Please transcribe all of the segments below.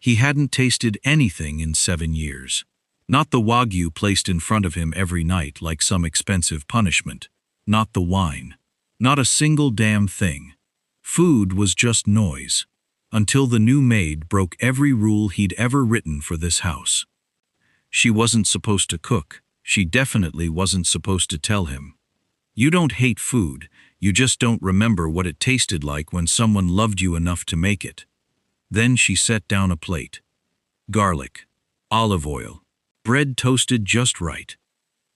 He hadn't tasted anything in 7 years. Not the wagyu placed in front of him every night like some expensive punishment. Not the wine. Not a single damn thing. Food was just noise. Until the new maid broke every rule he'd ever written for this house. She wasn't supposed to cook. She definitely wasn't supposed to tell him. You don't hate food, you just don't remember what it tasted like when someone loved you enough to make it. Then she set down a plate. Garlic, olive oil, bread toasted just right.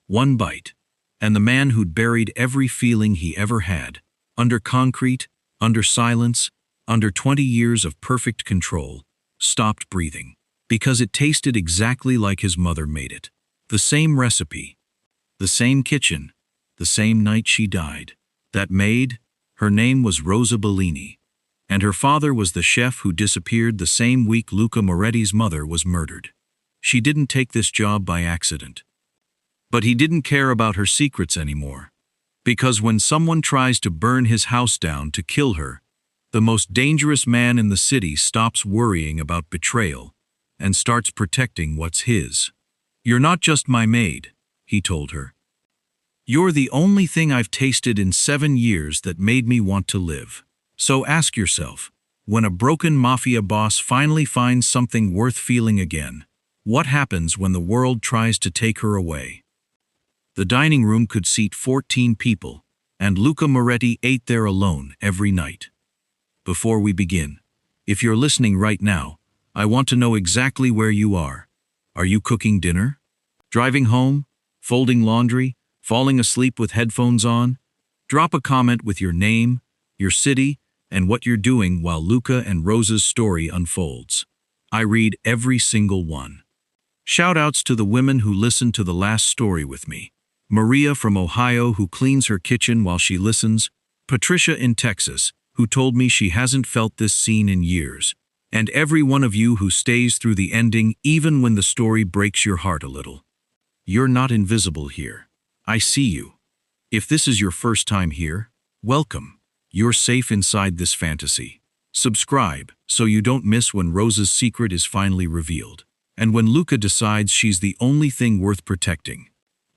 One bite, and the man who'd buried every feeling he ever had, under concrete, under silence, under 20 years of perfect control, stopped breathing. Because it tasted exactly like his mother made it. The same recipe, the same kitchen, the same night she died. That maid, her name was Rosa Bellini, and her father was the chef who disappeared the same week Luca Moretti's mother was murdered. She didn't take this job by accident. But he didn't care about her secrets anymore. Because when someone tries to burn his house down to kill her, the most dangerous man in the city stops worrying about betrayal and starts protecting what's his. You're not just my maid, he told her. You're the only thing I've tasted in 7 years that made me want to live. So ask yourself, when a broken mafia boss finally finds something worth feeling again, what happens when the world tries to take her away? The dining room could seat 14 people, and Luca Moretti ate there alone every night. Before we begin, if you're listening right now, I want to know exactly where you are. Are you cooking dinner? Driving home? Folding laundry? Falling asleep with headphones on? Drop a comment with your name, your city, and what you're doing while Luca and Rosa's story unfolds. I read every single one. Shoutouts to the women who listened to the last story with me. Maria from Ohio, who cleans her kitchen while she listens. Patricia in Texas, who told me she hasn't felt this scene in years. And every one of you who stays through the ending even when the story breaks your heart a little. You're not invisible here. I see you. If this is your first time here, welcome. You're safe inside this fantasy. Subscribe so you don't miss when Rosa's secret is finally revealed, and when Luca decides she's the only thing worth protecting.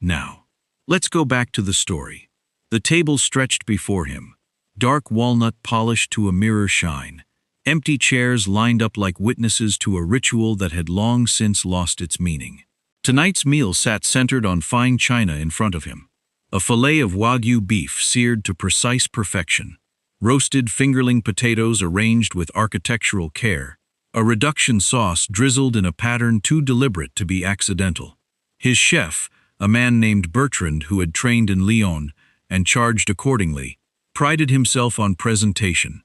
Now, let's go back to the story. The table stretched before him, dark walnut polished to a mirror shine. Empty chairs lined up like witnesses to a ritual that had long since lost its meaning. Tonight's meal sat centered on fine china in front of him. A fillet of wagyu beef seared to precise perfection. Roasted fingerling potatoes arranged with architectural care. A reduction sauce drizzled in a pattern too deliberate to be accidental. His chef, a man named Bertrand who had trained in Lyon and charged accordingly, prided himself on presentation.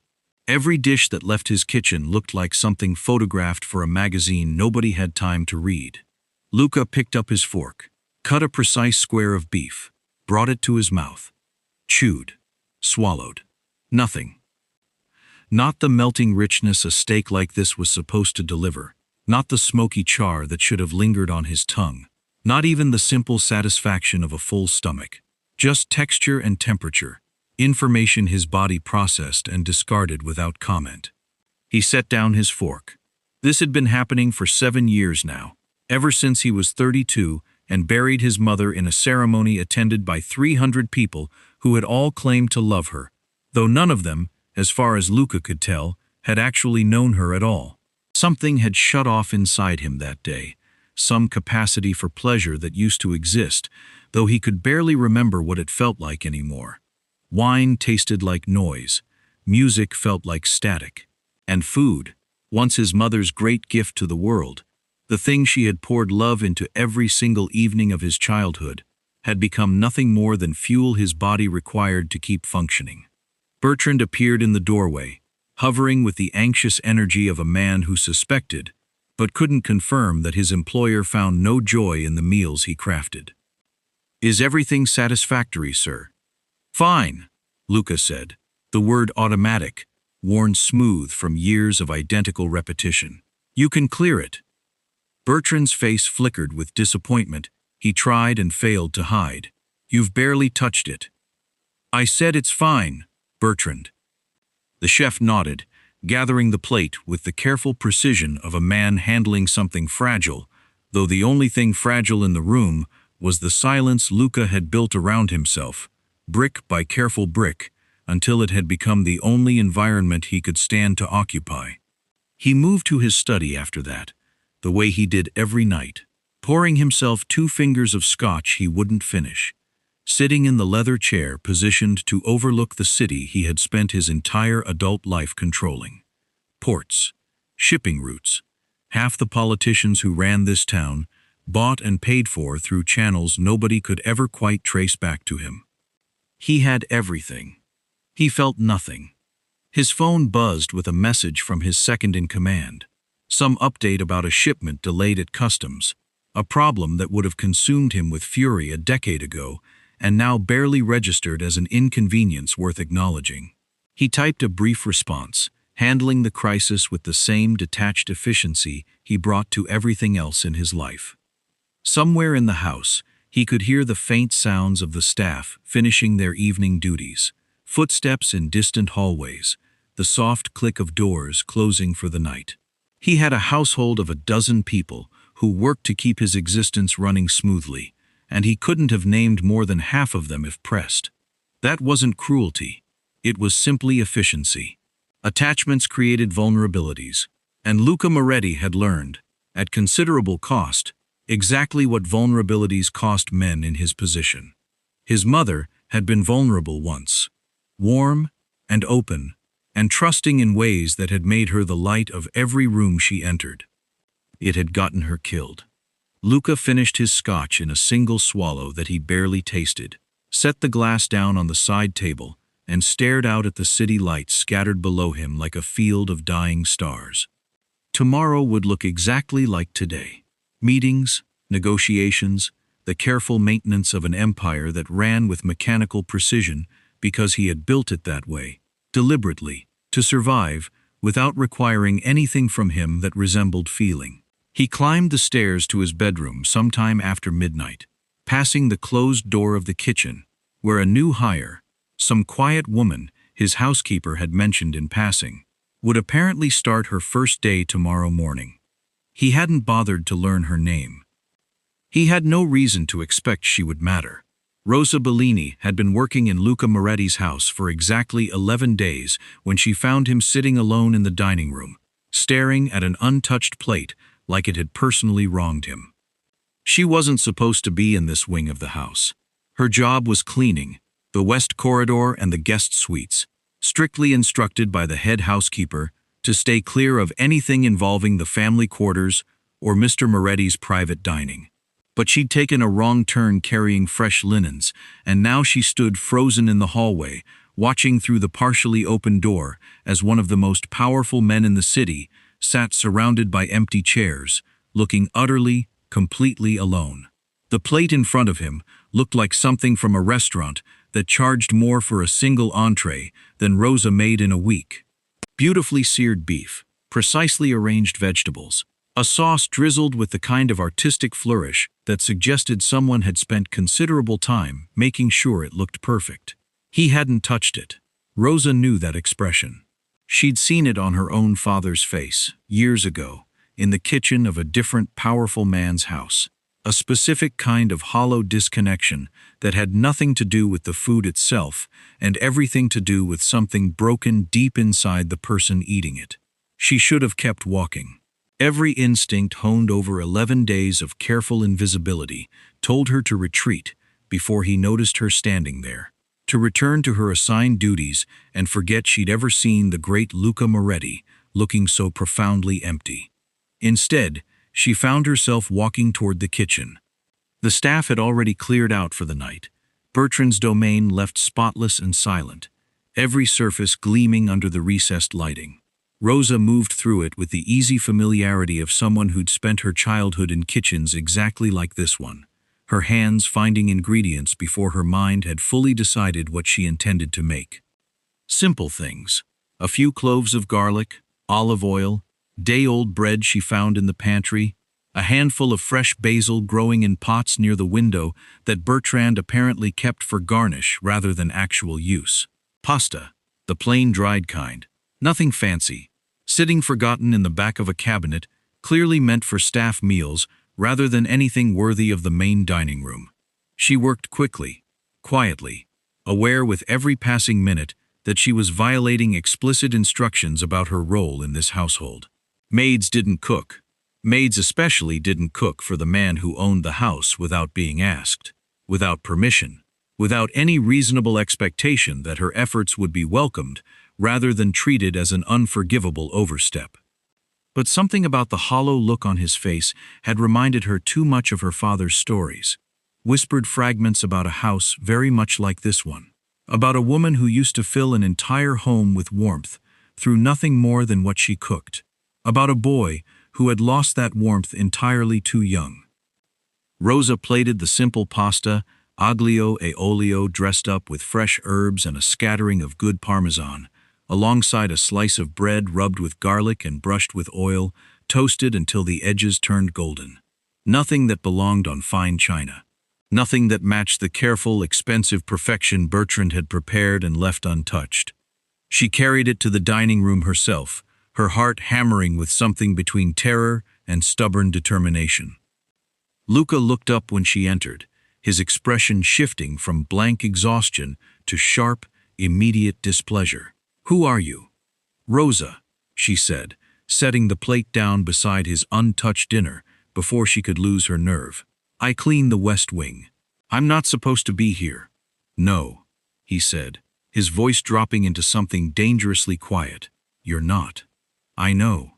Every dish that left his kitchen looked like something photographed for a magazine nobody had time to read. Luca picked up his fork, cut a precise square of beef, brought it to his mouth, chewed, swallowed. Nothing. Not the melting richness a steak like this was supposed to deliver, not the smoky char that should have lingered on his tongue, not even the simple satisfaction of a full stomach. Just texture and temperature. Information his body processed and discarded without comment. He set down his fork. This had been happening for 7 years now, ever since he was 32 and buried his mother in a ceremony attended by 300 people who had all claimed to love her, though none of them, as far as Luca could tell, had actually known her at all. Something had shut off inside him that day, some capacity for pleasure that used to exist, though he could barely remember what it felt like anymore. Wine tasted like noise, music felt like static, and food, once his mother's great gift to the world, the thing she had poured love into every single evening of his childhood, had become nothing more than fuel his body required to keep functioning. Bertrand appeared in the doorway, hovering with the anxious energy of a man who suspected, but couldn't confirm that his employer found no joy in the meals he crafted. "Is everything satisfactory, sir?" "Fine," Luca said, the word automatic, worn smooth from years of identical repetition. "You can clear it." Bertrand's face flickered with disappointment he tried and failed to hide. "You've barely touched it." "I said it's fine, Bertrand." The chef nodded, gathering the plate with the careful precision of a man handling something fragile, though the only thing fragile in the room was the silence Luca had built around himself, brick by careful brick, until it had become the only environment he could stand to occupy. He moved to his study after that, the way he did every night, pouring himself 2 fingers of scotch he wouldn't finish, sitting in the leather chair positioned to overlook the city he had spent his entire adult life controlling. Ports, shipping routes, half the politicians who ran this town, bought and paid for through channels nobody could ever quite trace back to him. He had everything. He felt nothing. His phone buzzed with a message from his second-in-command, some update about a shipment delayed at customs, a problem that would have consumed him with fury a decade ago and now barely registered as an inconvenience worth acknowledging. He typed a brief response, handling the crisis with the same detached efficiency he brought to everything else in his life. Somewhere in the house, he could hear the faint sounds of the staff finishing their evening duties, footsteps in distant hallways, the soft click of doors closing for the night. He had a household of 12 people who worked to keep his existence running smoothly, and he couldn't have named more than half of them if pressed. That wasn't cruelty. It was simply efficiency. Attachments created vulnerabilities, and Luca Moretti had learned, at considerable cost, exactly what vulnerabilities cost men in his position. His mother had been vulnerable once, warm and open, and trusting in ways that had made her the light of every room she entered. It had gotten her killed. Luca finished his scotch in a single swallow that he barely tasted, set the glass down on the side table, and stared out at the city lights scattered below him like a field of dying stars. Tomorrow would look exactly like today. Meetings, negotiations, the careful maintenance of an empire that ran with mechanical precision because he had built it that way, deliberately, to survive, without requiring anything from him that resembled feeling. He climbed the stairs to his bedroom sometime after midnight, passing the closed door of the kitchen, where a new hire, some quiet woman his housekeeper had mentioned in passing, would apparently start her first day tomorrow morning. He hadn't bothered to learn her name. He had no reason to expect she would matter. Rosa Bellini had been working in Luca Moretti's house for exactly 11 days when she found him sitting alone in the dining room, staring at an untouched plate like it had personally wronged him. She wasn't supposed to be in this wing of the house. Her job was cleaning the west corridor and the guest suites, strictly instructed by the head housekeeper to stay clear of anything involving the family quarters or Mr. Moretti's private dining. But she'd taken a wrong turn carrying fresh linens, and now she stood frozen in the hallway, watching through the partially open door as one of the most powerful men in the city sat surrounded by empty chairs, looking utterly, completely alone. The plate in front of him looked like something from a restaurant that charged more for a single entree than Rosa made in a week. Beautifully seared beef, precisely arranged vegetables, a sauce drizzled with the kind of artistic flourish that suggested someone had spent considerable time making sure it looked perfect. He hadn't touched it. Rosa knew that expression. She'd seen it on her own father's face, years ago, in the kitchen of a different powerful man's house. A specific kind of hollow disconnection that had nothing to do with the food itself and everything to do with something broken deep inside the person eating it. She should have kept walking. Every instinct honed over 11 days of careful invisibility told her to retreat before he noticed her standing there, to return to her assigned duties and forget she'd ever seen the great Luca Moretti looking so profoundly empty. Instead, she found herself walking toward the kitchen. The staff had already cleared out for the night, Bertrand's domain left spotless and silent, every surface gleaming under the recessed lighting. Rosa moved through it with the easy familiarity of someone who'd spent her childhood in kitchens exactly like this one, her hands finding ingredients before her mind had fully decided what she intended to make. Simple things: a few cloves of garlic, olive oil, day-old bread she found in the pantry, a handful of fresh basil growing in pots near the window that Bertrand apparently kept for garnish rather than actual use. Pasta, the plain dried kind, Nothing fancy. Sitting forgotten in the back of a cabinet, clearly meant for staff meals rather than anything worthy of the main dining room. She worked quickly, quietly, aware with every passing minute that she was violating explicit instructions about her role in this household. Maids didn't cook. Maids especially didn't cook for the man who owned the house without being asked, without permission, without any reasonable expectation that her efforts would be welcomed rather than treated as an unforgivable overstep. But something about the hollow look on his face had reminded her too much of her father's stories, whispered fragments about a house very much like this one, about a woman who used to fill an entire home with warmth through nothing more than what she cooked, about a boy who had lost that warmth entirely too young. Rosa plated the simple pasta, aglio e olio dressed up with fresh herbs and a scattering of good parmesan, alongside a slice of bread rubbed with garlic and brushed with oil, toasted until the edges turned golden. Nothing that belonged on fine china. Nothing that matched the careful, expensive perfection Bertrand had prepared and left untouched. She carried it to the dining room herself, her heart hammering with something between terror and stubborn determination. Luca looked up when she entered, his expression shifting from blank exhaustion to sharp, immediate displeasure. "Who are you?" "Rosa," she said, setting the plate down beside his untouched dinner before she could lose her nerve. "I clean the West Wing. I'm not supposed to be here." "No," he said, his voice dropping into something dangerously quiet. "You're not." "I know."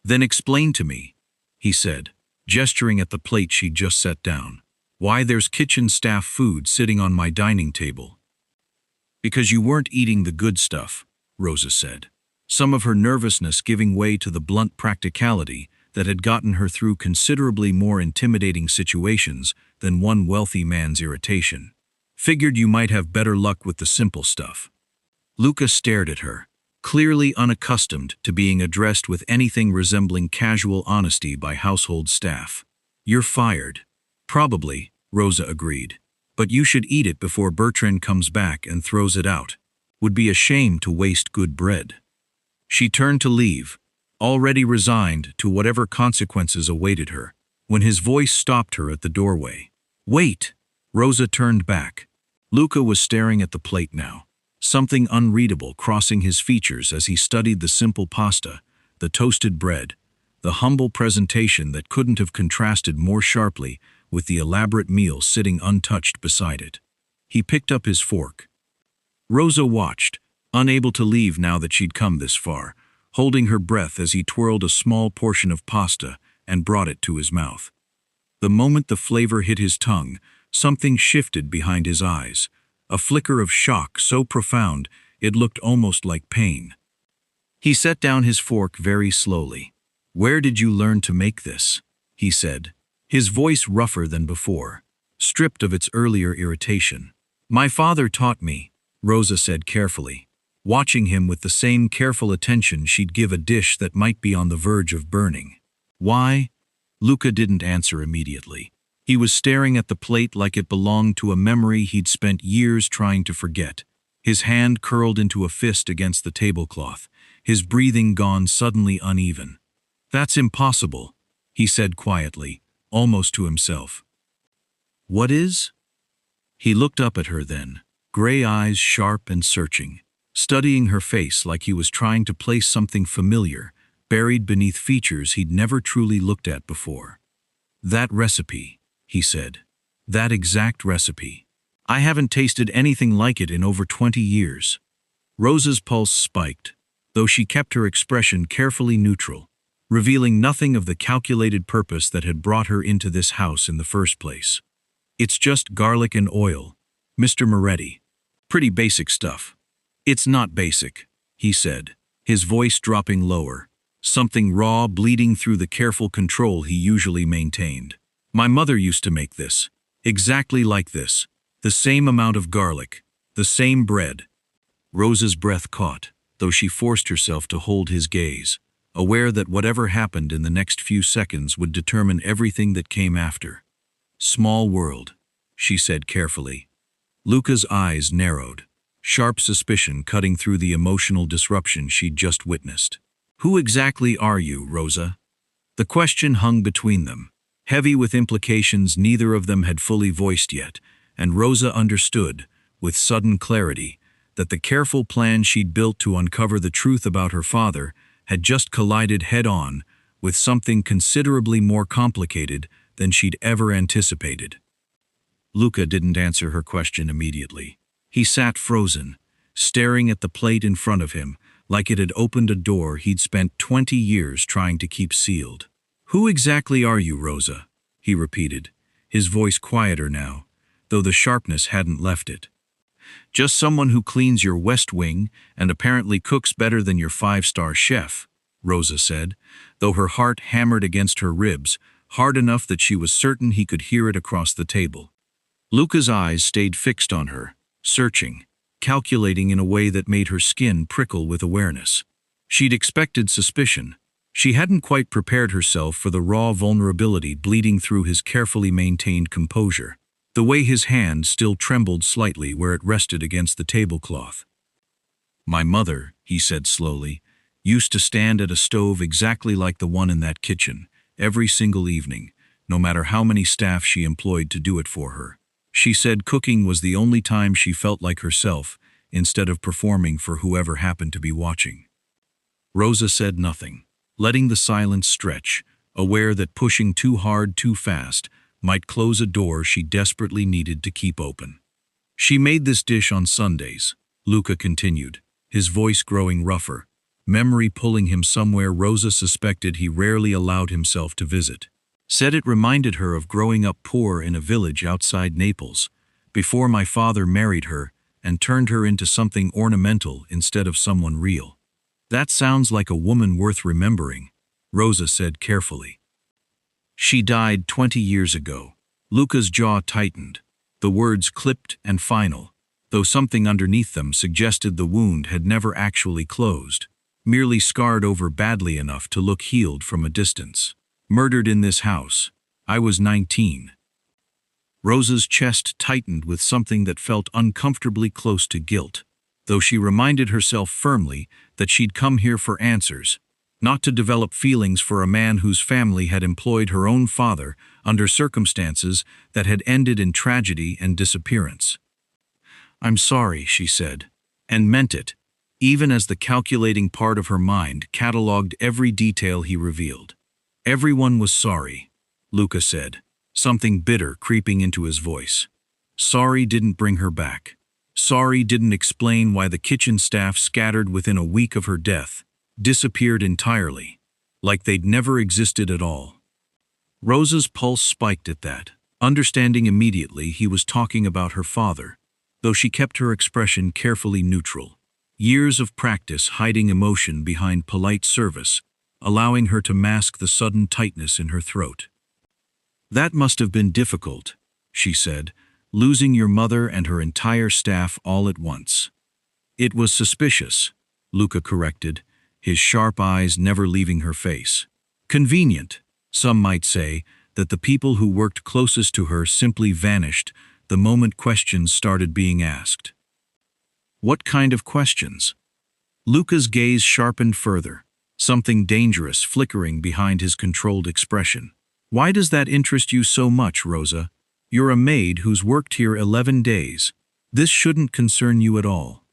"Then explain to me," he said, gesturing at the plate she'd just set down, "why there's kitchen staff food sitting on my dining table." "Because you weren't eating the good stuff," Rosa said, some of her nervousness giving way to the blunt practicality that had gotten her through considerably more intimidating situations than one wealthy man's irritation. "Figured you might have better luck with the simple stuff." Luca stared at her, clearly unaccustomed to being addressed with anything resembling casual honesty by household staff. "You're fired." "Probably," Rosa agreed. "But you should eat it before Bertrand comes back and throws it out. Would be a shame to waste good bread." She turned to leave, already resigned to whatever consequences awaited her, when his voice stopped her at the doorway. "Wait!" Rosa turned back. Luca was staring at the plate now, something unreadable crossing his features as he studied the simple pasta, the toasted bread, the humble presentation that couldn't have contrasted more sharply with the elaborate meal sitting untouched beside it. He picked up his fork. Rosa watched, unable to leave now that she'd come this far, holding her breath as he twirled a small portion of pasta and brought it to his mouth. The moment the flavor hit his tongue, something shifted behind his eyes, a flicker of shock so profound it looked almost like pain. He set down his fork very slowly. "Where did you learn to make this?" he said, his voice rougher than before, stripped of its earlier irritation. "My father taught me," Rosa said carefully, watching him with the same careful attention she'd give a dish that might be on the verge of burning. "Why?" Luca didn't answer immediately. He was staring at the plate like it belonged to a memory he'd spent years trying to forget, his hand curled into a fist against the tablecloth, his breathing gone suddenly uneven. "That's impossible," he said quietly, almost to himself. "What is?" He looked up at her then, gray eyes sharp and searching, studying her face like he was trying to place something familiar, buried beneath features he'd never truly looked at before. "That recipe," he said. "That exact recipe. I haven't tasted anything like it in over 20 years. Rosa's pulse spiked, though she kept her expression carefully neutral, revealing nothing of the calculated purpose that had brought her into this house in the first place. "It's just garlic and oil, Mr. Moretti. Pretty basic stuff." "It's not basic," he said, his voice dropping lower, something raw bleeding through the careful control he usually maintained. "My mother used to make this, exactly like this, the same amount of garlic, the same bread." Rosa's breath caught, though she forced herself to hold his gaze, aware that whatever happened in the next few seconds would determine everything that came after. "Small world," she said carefully. Luca's eyes narrowed. sharp suspicion cutting through the emotional disruption she'd just witnessed. "Who exactly are you, Rosa?" The question hung between them, heavy with implications neither of them had fully voiced yet, and Rosa understood, with sudden clarity, that the careful plan she'd built to uncover the truth about her father had just collided head-on with something considerably more complicated than she'd ever anticipated. Luca didn't answer her question immediately. He sat frozen, staring at the plate in front of him, like it had opened a door he'd spent 20 years trying to keep sealed. "Who exactly are you, Rosa?" he repeated, his voice quieter now, though the sharpness hadn't left it. "Just someone who cleans your West Wing and apparently cooks better than your five-star chef," Rosa said, though her heart hammered against her ribs, hard enough that she was certain he could hear it across the table. Luca's eyes stayed fixed on her, searching, calculating in a way that made her skin prickle with awareness. She'd expected suspicion. She hadn't quite prepared herself for the raw vulnerability bleeding through his carefully maintained composure, the way his hand still trembled slightly where it rested against the tablecloth. "My mother," he said slowly, "used to stand at a stove exactly like the one in that kitchen, every single evening, no matter how many staff she employed to do it for her. She said cooking was the only time she felt like herself, instead of performing for whoever happened to be watching." Rosa said nothing, letting the silence stretch, aware that pushing too hard too fast might close a door she desperately needed to keep open. "She made this dish on Sundays," Luca continued, his voice growing rougher, memory pulling him somewhere Rosa suspected he rarely allowed himself to visit. Said it reminded her of growing up poor in a village outside Naples, before my father married her and turned her into something ornamental instead of someone real. "That sounds like a woman worth remembering," Rosa said carefully. "She died 20 years ago." Luca's jaw tightened, the words clipped and final, though something underneath them suggested the wound had never actually closed, merely scarred over badly enough to look healed from a distance. "Murdered in this house. I was 19. Rosa's chest tightened with something that felt uncomfortably close to guilt, though she reminded herself firmly that she'd come here for answers, not to develop feelings for a man whose family had employed her own father under circumstances that had ended in tragedy and disappearance. "I'm sorry," she said, and meant it, even as the calculating part of her mind catalogued every detail he revealed. "Everyone was sorry," Luca said, something bitter creeping into his voice. "Sorry didn't bring her back. Sorry didn't explain why the kitchen staff scattered within a week of her death disappeared entirely, like they'd never existed at all." Rosa's pulse spiked at that, understanding immediately he was talking about her father, though she kept her expression carefully neutral. Years of practice hiding emotion behind polite service, allowing her to mask the sudden tightness in her throat. "That must have been difficult," she said, "losing your mother and her entire staff all at once." "It was suspicious," Luca corrected, his sharp eyes never leaving her face. "Convenient, some might say, that the people who worked closest to her simply vanished the moment questions started being asked." "What kind of questions?" Luca's gaze sharpened further, something dangerous flickering behind his controlled expression. "Why does that interest you so much, Rosa? You're a maid who's worked here 11 days. This shouldn't concern you at all."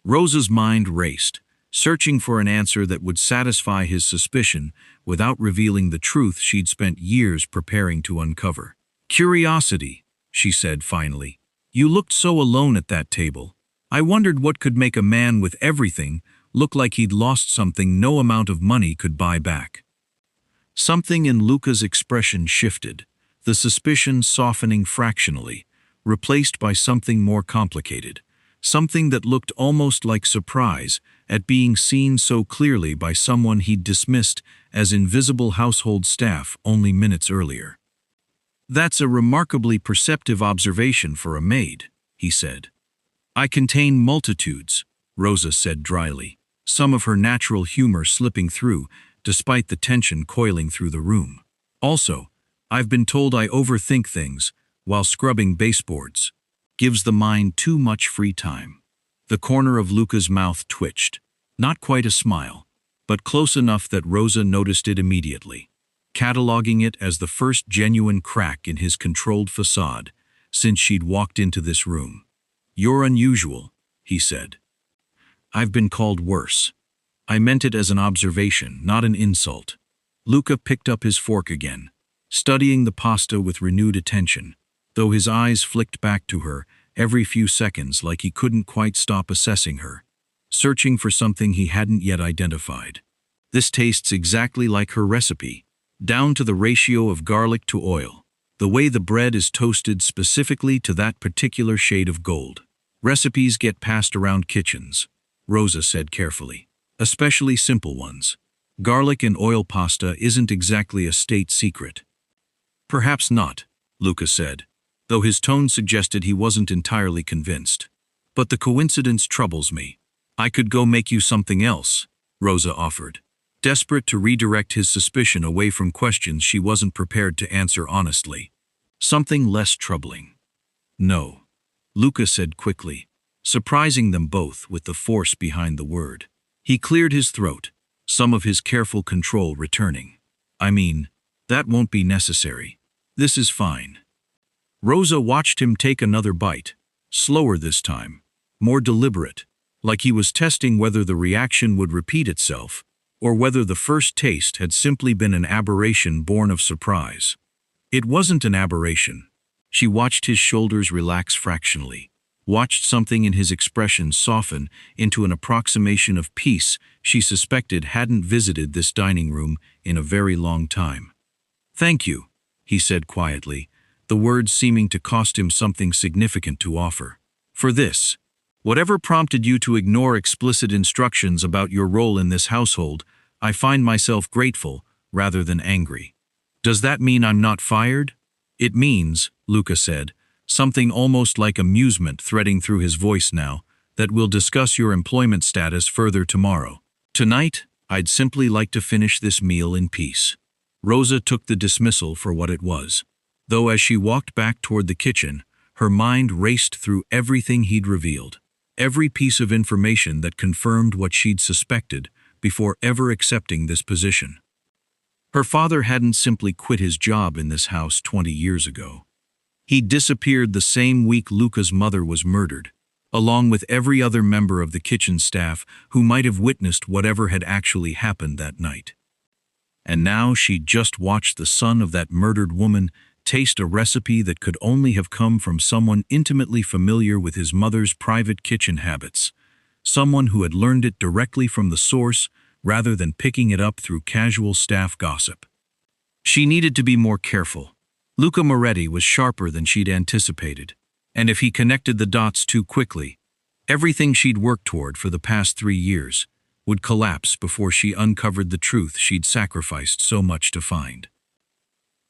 Rosa's mind raced, searching for an answer that would satisfy his suspicion without revealing the truth she'd spent years preparing to uncover. "Curiosity," she said finally. "You looked so alone at that table. I wondered what could make a man with everything look like he'd lost something no amount of money could buy back." Something in Luca's expression shifted, the suspicion softening fractionally, replaced by something more complicated, something that looked almost like surprise at being seen so clearly by someone he'd dismissed as invisible household staff only minutes earlier. "That's a remarkably perceptive observation for a maid," he said. "I contain multitudes," Rosa said dryly, some of her natural humor slipping through despite the tension coiling through the room. "Also, I've been told I overthink things while scrubbing baseboards. Gives the mind too much free time." The corner of Luca's mouth twitched. Not quite a smile, but close enough that Rosa noticed it immediately, cataloging it as the first genuine crack in his controlled facade since she'd walked into this room. "You're unusual," he said. "I've been called worse. I meant it as an observation, not an insult." Luca picked up his fork again, studying the pasta with renewed attention, though his eyes flicked back to her every few seconds like he couldn't quite stop assessing her, searching for something he hadn't yet identified. "This tastes exactly like her recipe, down to the ratio of garlic to oil, the way the bread is toasted specifically to that particular shade of gold. Recipes get passed around kitchens," Rosa said carefully, "especially simple ones. Garlic and oil pasta isn't exactly a state secret." "Perhaps not," Luca said, though his tone suggested he wasn't entirely convinced. "But the coincidence troubles me." "I could go make you something else," Rosa offered, desperate to redirect his suspicion away from questions she wasn't prepared to answer honestly. "Something less troubling." "No," Luca said quickly, surprising them both with the force behind the word. He cleared his throat, some of his careful control returning. "I mean, that won't be necessary. This is fine." Rosa watched him take another bite, slower this time, more deliberate, like he was testing whether the reaction would repeat itself, or whether the first taste had simply been an aberration born of surprise. It wasn't an aberration. She watched his shoulders relax fractionally, watched something in his expression soften into an approximation of peace she suspected hadn't visited this dining room in a very long time. "Thank you," he said quietly, the words seeming to cost him something significant to offer. "For this. Whatever prompted you to ignore explicit instructions about your role in this household, I find myself grateful rather than angry." "Does that mean I'm not fired?" "It means," Luca said, something almost like amusement threading through his voice now, "that we'll discuss your employment status further tomorrow. Tonight, I'd simply like to finish this meal in peace." Rosa took the dismissal for what it was, though as she walked back toward the kitchen, her mind raced through everything he'd revealed, every piece of information that confirmed what she'd suspected before ever accepting this position. Her father hadn't simply quit his job in this house 20 years ago. He disappeared the same week Luca's mother was murdered, along with every other member of the kitchen staff who might have witnessed whatever had actually happened that night. And now she'd just watched the son of that murdered woman taste a recipe that could only have come from someone intimately familiar with his mother's private kitchen habits, someone who had learned it directly from the source rather than picking it up through casual staff gossip. She needed to be more careful. Luca Moretti was sharper than she'd anticipated, and if he connected the dots too quickly, everything she'd worked toward for the past 3 years would collapse before she uncovered the truth she'd sacrificed so much to find.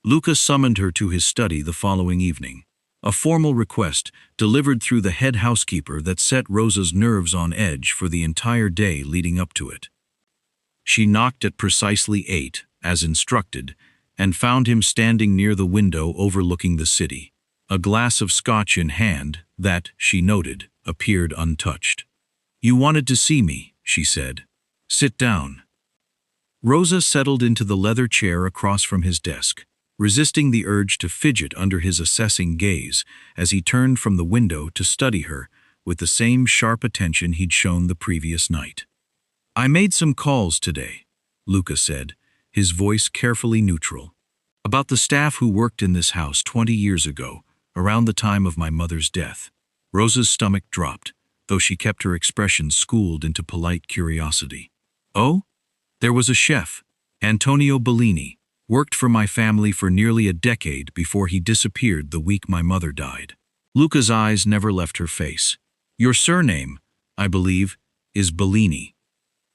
Luca summoned her to his study the following evening, a formal request delivered through the head housekeeper that set Rosa's nerves on edge for the entire day leading up to it. She knocked at precisely 8, as instructed, and found him standing near the window overlooking the city, a glass of scotch in hand that, she noted, appeared untouched. "You wanted to see me," she said. "Sit down." Rosa settled into the leather chair across from his desk, resisting the urge to fidget under his assessing gaze as he turned from the window to study her with the same sharp attention he'd shown the previous night. "I made some calls today," Luca said, his voice carefully neutral, "about the staff who worked in this house 20 years ago, around the time of my mother's death." Rosa's stomach dropped, though she kept her expression schooled into polite curiosity. "Oh? There was a chef, Antonio Bellini, worked for my family for nearly a decade before he disappeared the week my mother died." Luca's eyes never left her face. "Your surname, I believe, is Bellini."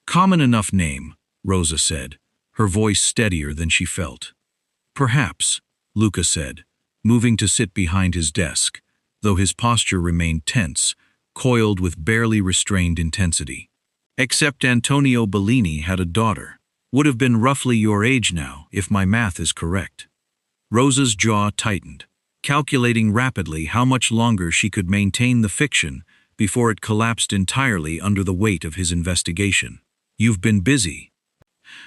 "Common enough name," Rosa said, her voice steadier than she felt. "Perhaps," Luca said, moving to sit behind his desk, though his posture remained tense, coiled with barely restrained intensity. "Except Antonio Bellini had a daughter. Would have been roughly your age now, if my math is correct." Rosa's jaw tightened, calculating rapidly how much longer she could maintain the fiction before it collapsed entirely under the weight of his investigation. "You've been busy."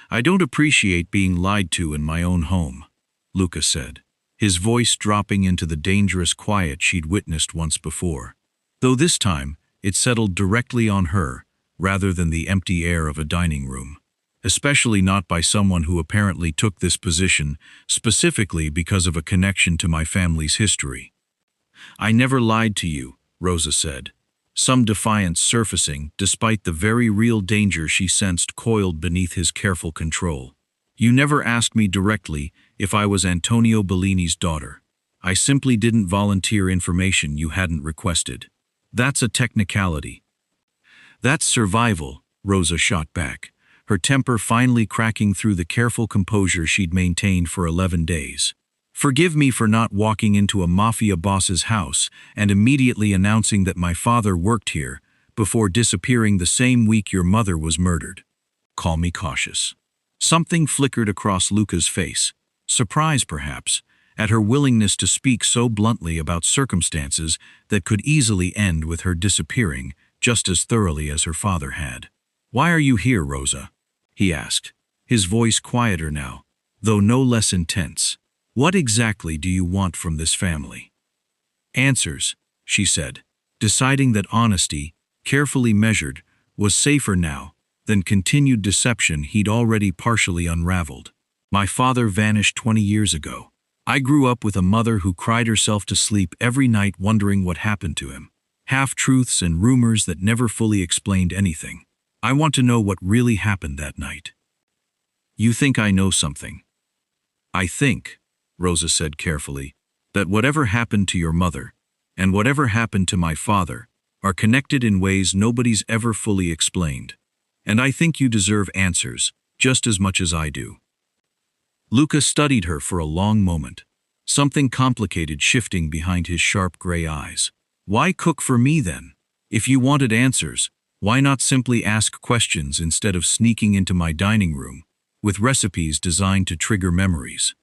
"I don't appreciate being lied to in my own home," Luca said, his voice dropping into the dangerous quiet she'd witnessed once before. Though this time, it settled directly on her, rather than the empty air of a dining room. Especially not by someone who apparently took this position specifically because of a connection to my family's history. "I never lied to you," Rosa said, some defiance surfacing despite the very real danger she sensed coiled beneath his careful control. "You never asked me directly if I was Antonio Bellini's daughter. I simply didn't volunteer information you hadn't requested. That's a technicality." "That's survival," Rosa shot back, her temper finally cracking through the careful composure she'd maintained for 11 days. "Forgive me for not walking into a mafia boss's house and immediately announcing that my father worked here before disappearing the same week your mother was murdered. Call me cautious." Something flickered across Luca's face, surprise perhaps, at her willingness to speak so bluntly about circumstances that could easily end with her disappearing just as thoroughly as her father had. "Why are you here, Rosa?" he asked, his voice quieter now, though no less intense. "What exactly do you want from this family?" "Answers," she said, deciding that honesty, carefully measured, was safer now than continued deception he'd already partially unraveled. "My father vanished 20 years ago. I grew up with a mother who cried herself to sleep every night wondering what happened to him. Half-truths and rumors that never fully explained anything. I want to know what really happened that night." "You think I know something?" "I think," Rosa said carefully, "that whatever happened to your mother, and whatever happened to my father, are connected in ways nobody's ever fully explained. And I think you deserve answers, just as much as I do." Luca studied her for a long moment, something complicated shifting behind his sharp gray eyes. "Why cook for me then? If you wanted answers, why not simply ask questions instead of sneaking into my dining room with recipes designed to trigger memories?"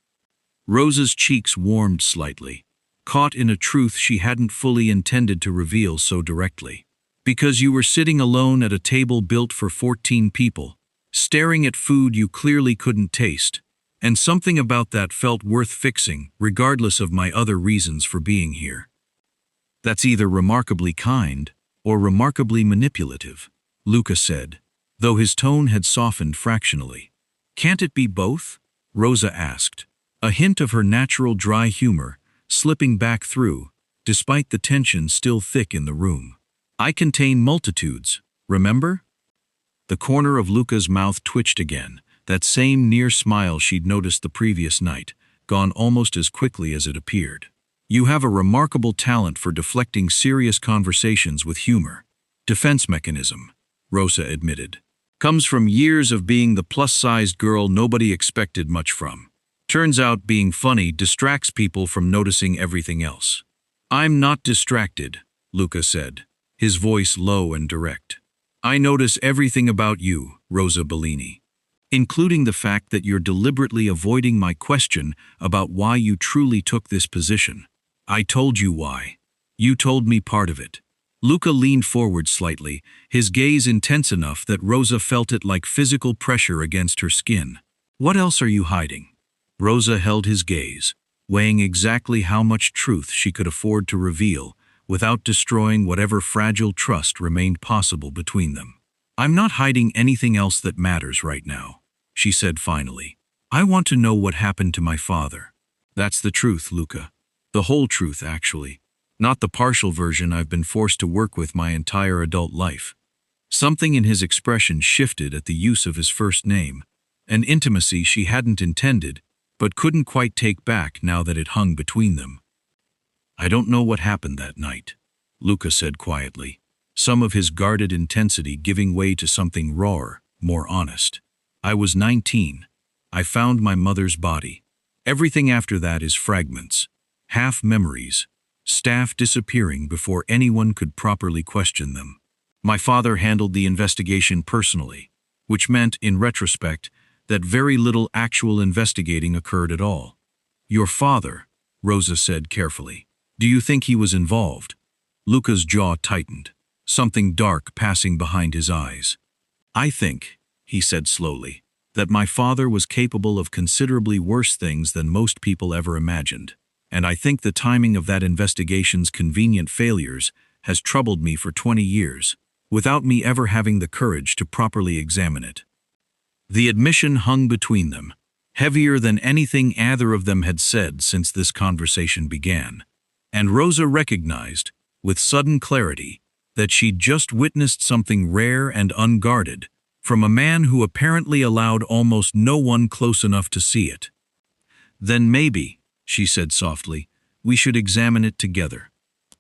Rosa's cheeks warmed slightly, caught in a truth she hadn't fully intended to reveal so directly. "Because you were sitting alone at a table built for 14 people, staring at food you clearly couldn't taste, and something about that felt worth fixing regardless of my other reasons for being here." "That's either remarkably kind or remarkably manipulative," Luca said, though his tone had softened fractionally. "Can't it be both?" Rosa asked, a hint of her natural dry humor slipping back through, despite the tension still thick in the room. "I contain multitudes, remember?" The corner of Luca's mouth twitched again, that same near smile she'd noticed the previous night, gone almost as quickly as it appeared. "You have a remarkable talent for deflecting serious conversations with humor. Defense mechanism," Rosa admitted. "Comes from years of being the plus-sized girl nobody expected much from. Turns out being funny distracts people from noticing everything else." "I'm not distracted," Luca said, his voice low and direct. "I notice everything about you, Rosa Bellini, including the fact that you're deliberately avoiding my question about why you truly took this position. I told you why. You told me part of it." Luca leaned forward slightly, his gaze intense enough that Rosa felt it like physical pressure against her skin. "What else are you hiding?" Rosa held his gaze, weighing exactly how much truth she could afford to reveal without destroying whatever fragile trust remained possible between them. "I'm not hiding anything else that matters right now," she said finally. "I want to know what happened to my father. That's the truth, Luca. The whole truth, actually. Not the partial version I've been forced to work with my entire adult life." Something in his expression shifted at the use of his first name, an intimacy she hadn't intended, but couldn't quite take back now that it hung between them. "I don't know what happened that night," Luca said quietly, some of his guarded intensity giving way to something rawer, more honest. "I was 19. I found my mother's body. Everything after that is fragments, half memories, staff disappearing before anyone could properly question them. My father handled the investigation personally, which meant, in retrospect, that very little actual investigating occurred at all." "Your father," Rosa said carefully. "Do you think he was involved?" Luca's jaw tightened, something dark passing behind his eyes. "I think," he said slowly, "that my father was capable of considerably worse things than most people ever imagined. And I think the timing of that investigation's convenient failures has troubled me for 20 years, without me ever having the courage to properly examine it." The admission hung between them, heavier than anything either of them had said since this conversation began, and Rosa recognized, with sudden clarity, that she'd just witnessed something rare and unguarded from a man who apparently allowed almost no one close enough to see it. "Then maybe," she said softly, "we should examine it together."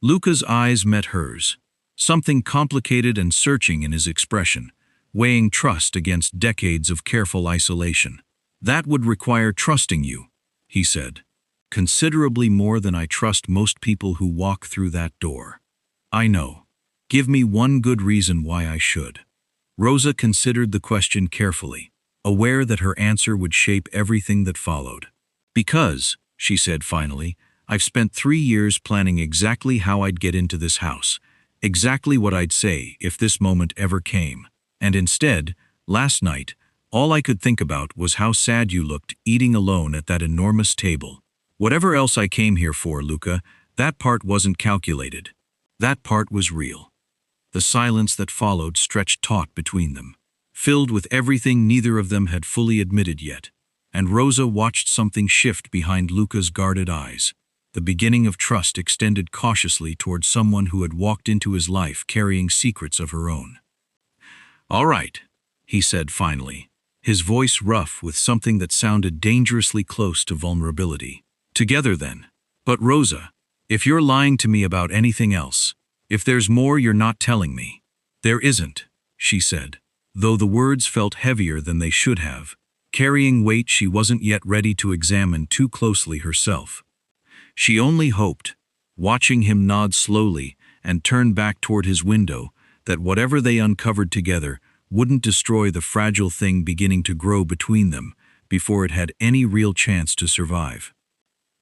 Luca's eyes met hers, something complicated and searching in his expression, weighing trust against decades of careful isolation. "That would require trusting you," he said, "considerably more than I trust most people who walk through that door." "I know. Give me one good reason why I should." Rosa considered the question carefully, aware that her answer would shape everything that followed. "Because," she said finally, "I've spent 3 years planning exactly how I'd get into this house, exactly what I'd say if this moment ever came. And instead, last night, all I could think about was how sad you looked eating alone at that enormous table. Whatever else I came here for, Luca, that part wasn't calculated. That part was real." The silence that followed stretched taut between them, filled with everything neither of them had fully admitted yet, and Rosa watched something shift behind Luca's guarded eyes. The beginning of trust extended cautiously toward someone who had walked into his life carrying secrets of her own. "All right," he said finally, his voice rough with something that sounded dangerously close to vulnerability. "Together then. But Rosa, if you're lying to me about anything else, if there's more you're not telling me—" "There isn't," she said, though the words felt heavier than they should have, carrying weight she wasn't yet ready to examine too closely herself. She only hoped, watching him nod slowly and turn back toward his window, that whatever they uncovered together wouldn't destroy the fragile thing beginning to grow between them before it had any real chance to survive.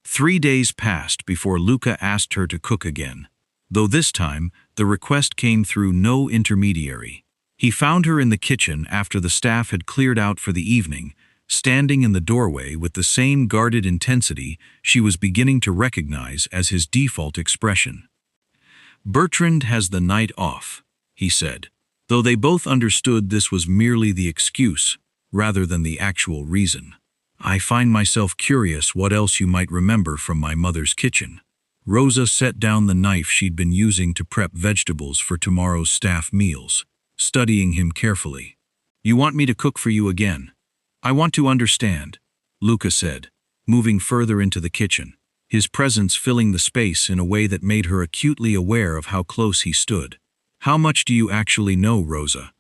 3 days passed before Luca asked her to cook again, though this time the request came through no intermediary. He found her in the kitchen after the staff had cleared out for the evening, standing in the doorway with the same guarded intensity she was beginning to recognize as his default expression. "Bertrand has the night off," he said, though they both understood this was merely the excuse rather than the actual reason. "I find myself curious what else you might remember from my mother's kitchen." Rosa set down the knife she'd been using to prep vegetables for tomorrow's staff meals, studying him carefully. "You want me to cook for you again?" "I want to understand," Luca said, moving further into the kitchen, his presence filling the space in a way that made her acutely aware of how close he stood. "How much do you actually know, Rosa?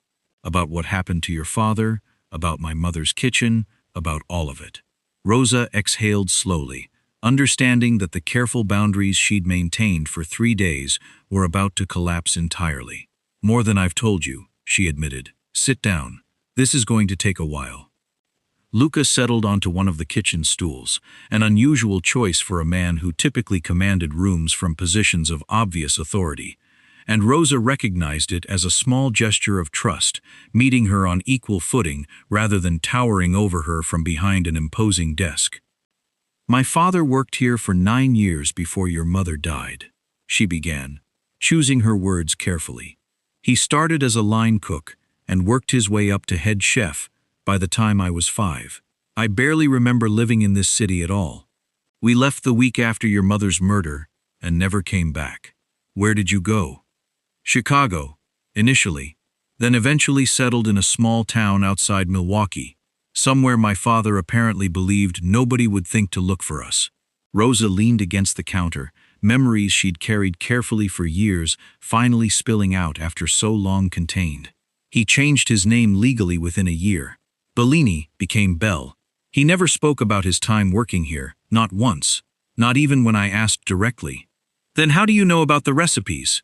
About what happened to your father, about my mother's kitchen, about all of it?" Rosa exhaled slowly, understanding that the careful boundaries she'd maintained for 3 days were about to collapse entirely. "More than I've told you," she admitted. "Sit down. This is going to take a while." Luca settled onto one of the kitchen stools, an unusual choice for a man who typically commanded rooms from positions of obvious authority, and Rosa recognized it as a small gesture of trust, meeting her on equal footing rather than towering over her from behind an imposing desk. "My father worked here for 9 years before your mother died," she began, choosing her words carefully. "He started as a line cook and worked his way up to head chef by the time I was 5. I barely remember living in this city at all. We left the week after your mother's murder and never came back." "Where did you go?" "Chicago, initially, then eventually settled in a small town outside Milwaukee, somewhere my father apparently believed nobody would think to look for us." Rosa leaned against the counter, memories she'd carried carefully for years finally spilling out after so long contained. "He changed his name legally within a year. Bellini became Bell. He never spoke about his time working here, not once, not even when I asked directly." "Then how do you know about the recipes?"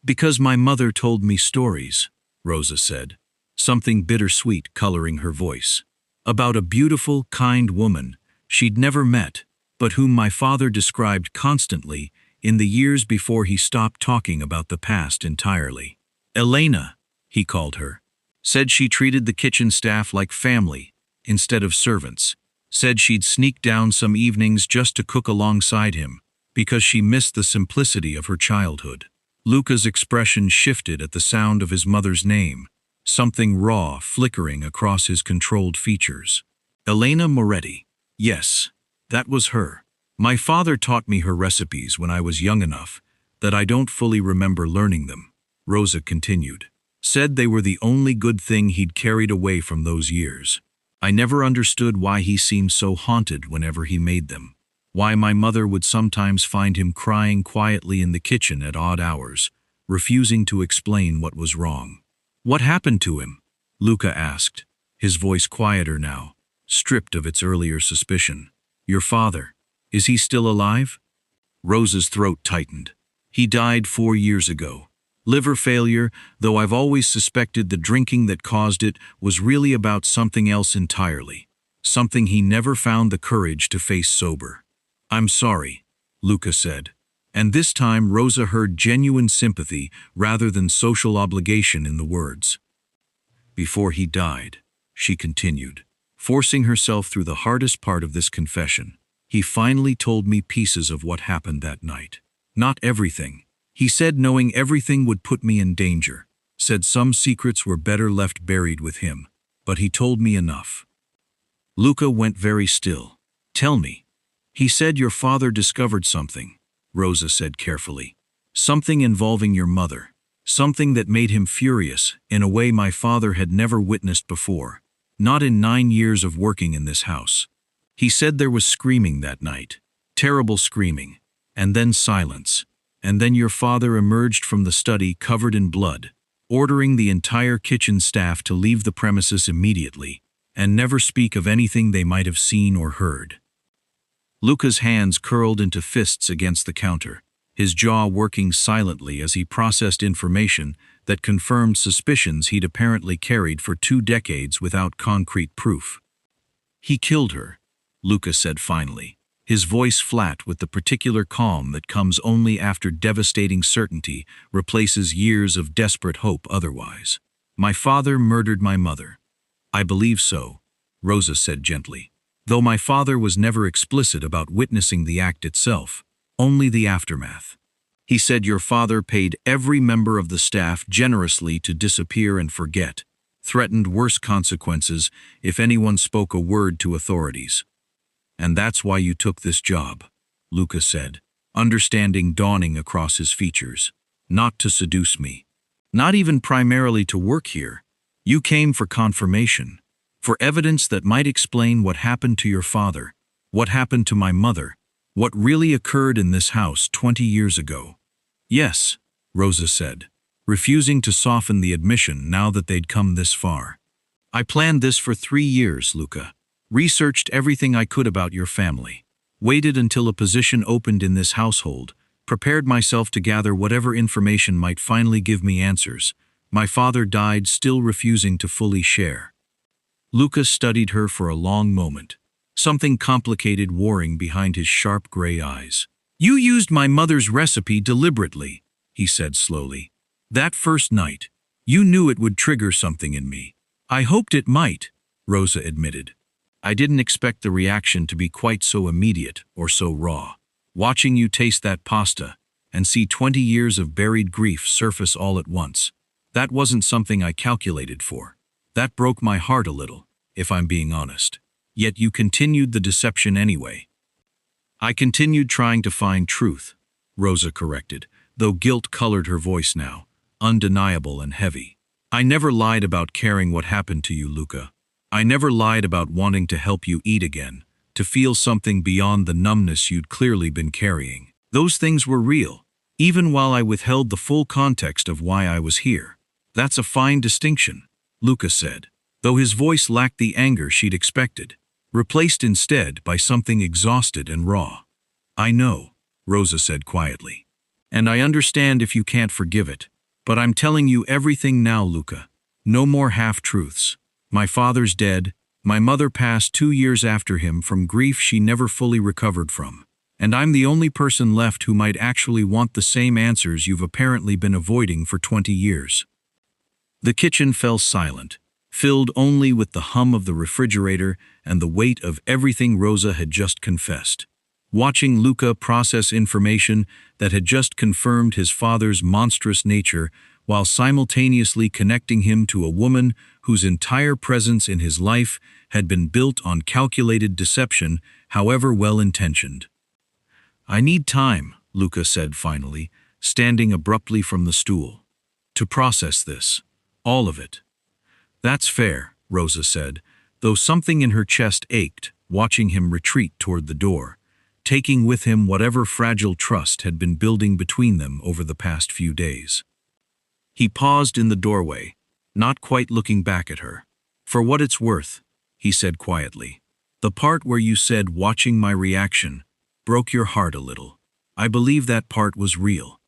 "Because my mother told me stories," Rosa said, something bittersweet coloring her voice. "About a beautiful, kind woman she'd never met, but whom my father described constantly in the years before he stopped talking about the past entirely. Elena, he called her, said she treated the kitchen staff like family instead of servants, said she'd sneak down some evenings just to cook alongside him because she missed the simplicity of her childhood. Luca's expression shifted at the sound of his mother's name, something raw flickering across his controlled features. Elena Moretti. Yes, that was her. My father taught me her recipes when I was young enough that I don't fully remember learning them, Rosa continued. Said they were the only good thing he'd carried away from those years. I never understood why he seemed so haunted whenever he made them, why my mother would sometimes find him crying quietly in the kitchen at odd hours, refusing to explain what was wrong. What happened to him? Luca asked, his voice quieter now, stripped of its earlier suspicion. Your father, is he still alive? Rosa's throat tightened. He died 4 years ago. Liver failure, though I've always suspected the drinking that caused it was really about something else entirely, something he never found the courage to face sober. I'm sorry, Luca said. And this time Rosa heard genuine sympathy rather than social obligation in the words. Before he died, she continued, forcing herself through the hardest part of this confession, he finally told me pieces of what happened that night. Not everything. He said knowing everything would put me in danger, said some secrets were better left buried with him, but he told me enough. Luca went very still. Tell me. He said your father discovered something, Rosa said carefully. Something involving your mother. Something that made him furious in a way my father had never witnessed before, not in 9 years of working in this house. He said there was screaming that night, terrible screaming, and then silence. And then your father emerged from the study covered in blood, ordering the entire kitchen staff to leave the premises immediately and never speak of anything they might have seen or heard. Luca's hands curled into fists against the counter, his jaw working silently as he processed information that confirmed suspicions he'd apparently carried for 2 decades without concrete proof. He killed her, Luca said finally, his voice flat with the particular calm that comes only after devastating certainty replaces years of desperate hope otherwise. My father murdered my mother. I believe so, Rosa said gently, though my father was never explicit about witnessing the act itself, only the aftermath. He said your father paid every member of the staff generously to disappear and forget, threatened worse consequences if anyone spoke a word to authorities. And that's why you took this job, Luca said, understanding dawning across his features. Not to seduce me. Not even primarily to work here. You came for confirmation, for evidence that might explain what happened to your father, what happened to my mother, what really occurred in this house 20 years ago. Yes, Rosa said, refusing to soften the admission now that they'd come this far. I planned this for 3 years, Luca. Researched everything I could about your family. Waited until a position opened in this household. Prepared myself to gather whatever information might finally give me answers. My father died still refusing to fully share. Luca studied her for a long moment, something complicated warring behind his sharp gray eyes. You used my mother's recipe deliberately, he said slowly. That first night, you knew it would trigger something in me. I hoped it might, Rosa admitted. I didn't expect the reaction to be quite so immediate or so raw. Watching you taste that pasta and see 20 years of buried grief surface all at once, that wasn't something I calculated for. That broke my heart a little, if I'm being honest. Yet you continued the deception anyway. I continued trying to find truth, Rosa corrected, though guilt colored her voice now, undeniable and heavy. I never lied about caring what happened to you, Luca. I never lied about wanting to help you eat again, to feel something beyond the numbness you'd clearly been carrying. Those things were real, even while I withheld the full context of why I was here. That's a fine distinction, Luca said, though his voice lacked the anger she'd expected, replaced instead by something exhausted and raw. I know, Rosa said quietly, and I understand if you can't forgive it, but I'm telling you everything now, Luca. No more half-truths. My father's dead. My mother passed 2 years after him from grief she never fully recovered from. And I'm the only person left who might actually want the same answers you've apparently been avoiding for 20 years. The kitchen fell silent, filled only with the hum of the refrigerator and the weight of everything Rosa had just confessed. Watching Luca process information that had just confirmed his father's monstrous nature while simultaneously connecting him to a woman whose entire presence in his life had been built on calculated deception, however well-intentioned. "I need time," Luca said finally, standing abruptly from the stool, "to process this. All of it." "That's fair," Rosa said, though something in her chest ached, watching him retreat toward the door, taking with him whatever fragile trust had been building between them over the past few days. He paused in the doorway, not quite looking back at her. "For what it's worth," he said quietly, "the part where you said watching my reaction broke your heart a little. I believe that part was real."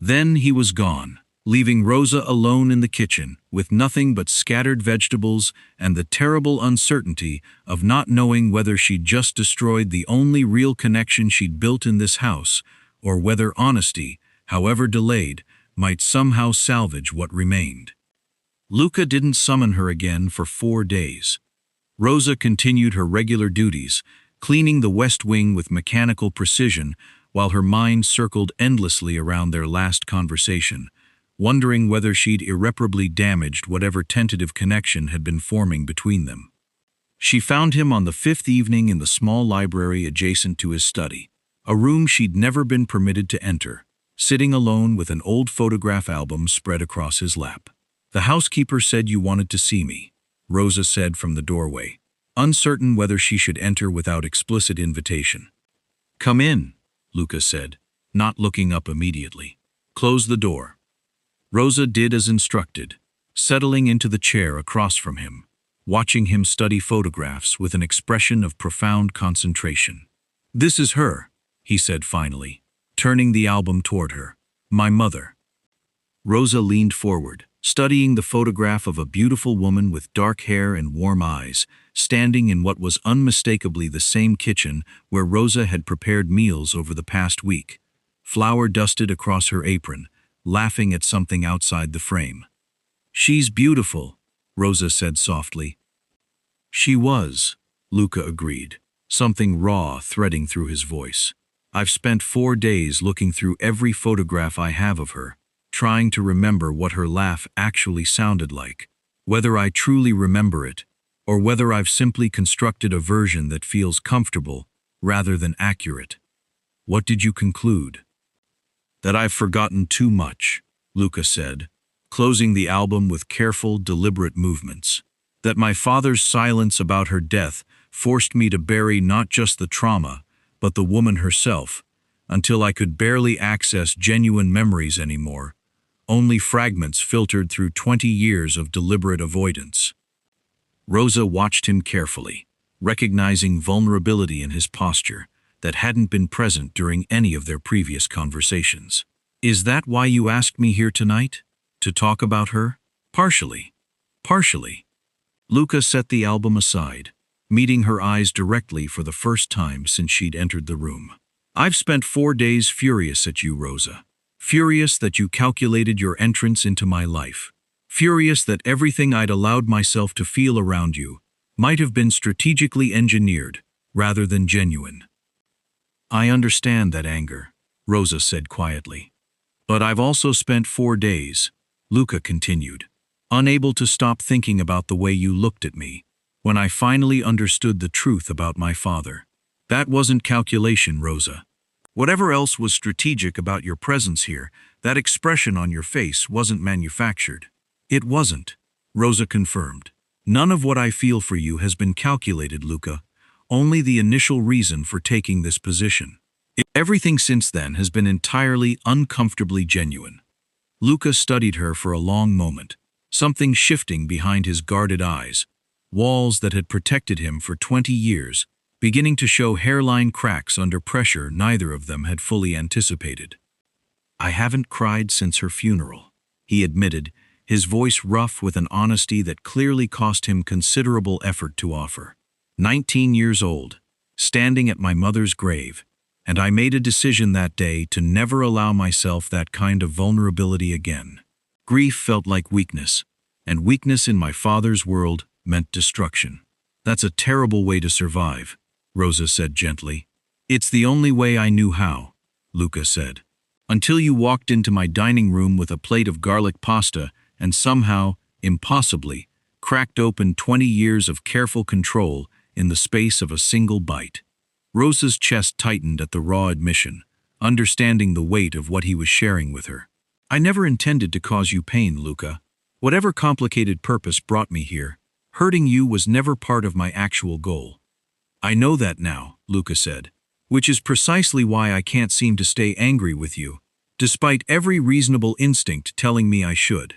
Then he was gone, leaving Rosa alone in the kitchen with nothing but scattered vegetables and the terrible uncertainty of not knowing whether she'd just destroyed the only real connection she'd built in this house, or whether honesty, however delayed, might somehow salvage what remained. Luca didn't summon her again for 4 days. Rosa continued her regular duties, cleaning the West Wing with mechanical precision while her mind circled endlessly around their last conversation, wondering whether she'd irreparably damaged whatever tentative connection had been forming between them. She found him on the 5th evening in the small library adjacent to his study, a room she'd never been permitted to enter, sitting alone with an old photograph album spread across his lap. "The housekeeper said you wanted to see me," Rosa said from the doorway, uncertain whether she should enter without explicit invitation. "Come in," Luca said, not looking up immediately. "Close the door." Rosa did as instructed, settling into the chair across from him, watching him study photographs with an expression of profound concentration. "This is her," he said finally, turning the album toward her. "My mother." Rosa leaned forward, studying the photograph of a beautiful woman with dark hair and warm eyes, standing in what was unmistakably the same kitchen where Rosa had prepared meals over the past week, flour dusted across her apron, laughing at something outside the frame. "She's beautiful," Rosa said softly. "She was," Luca agreed, something raw threading through his voice. "I've spent 4 days looking through every photograph I have of her, trying to remember what her laugh actually sounded like, whether I truly remember it, or whether I've simply constructed a version that feels comfortable rather than accurate." "What did you conclude?" "That I've forgotten too much," Luca said, closing the album with careful, deliberate movements. "That my father's silence about her death forced me to bury not just the trauma, but the woman herself, until I could barely access genuine memories anymore, only fragments filtered through 20 years of deliberate avoidance." Rosa watched him carefully, recognizing vulnerability in his posture that hadn't been present during any of their previous conversations. "Is that why you asked me here tonight? To talk about her?" "Partially. Partially." Luca set the album aside, meeting her eyes directly for the first time since she'd entered the room. "I've spent 4 days furious at you, Rosa. Furious that you calculated your entrance into my life. Furious that everything I'd allowed myself to feel around you might have been strategically engineered rather than genuine." "I understand that anger," Rosa said quietly. "But I've also spent 4 days," Luca continued, "unable to stop thinking about the way you looked at me when I finally understood the truth about my father. That wasn't calculation, Rosa. Whatever else was strategic about your presence here, that expression on your face wasn't manufactured." "It wasn't," Rosa confirmed. "None of what I feel for you has been calculated, Luca. Only the initial reason for taking this position. Everything since then has been entirely uncomfortably genuine." Luca studied her for a long moment, something shifting behind his guarded eyes, walls that had protected him for 20 years, beginning to show hairline cracks under pressure neither of them had fully anticipated. "I haven't cried since her funeral," he admitted, his voice rough with an honesty that clearly cost him considerable effort to offer. 19 years old, standing at my mother's grave, and I made a decision that day to never allow myself that kind of vulnerability again. Grief felt like weakness, and weakness in my father's world meant destruction. That's a terrible way to survive, Rosa said gently. It's the only way I knew how, Luca said. Until you walked into my dining room with a plate of garlic pasta and somehow, impossibly, cracked open 20 years of careful control in the space of a single bite. Rosa's chest tightened at the raw admission, understanding the weight of what he was sharing with her. I never intended to cause you pain, Luca. Whatever complicated purpose brought me here, hurting you was never part of my actual goal. I know that now, Luca said, which is precisely why I can't seem to stay angry with you, despite every reasonable instinct telling me I should.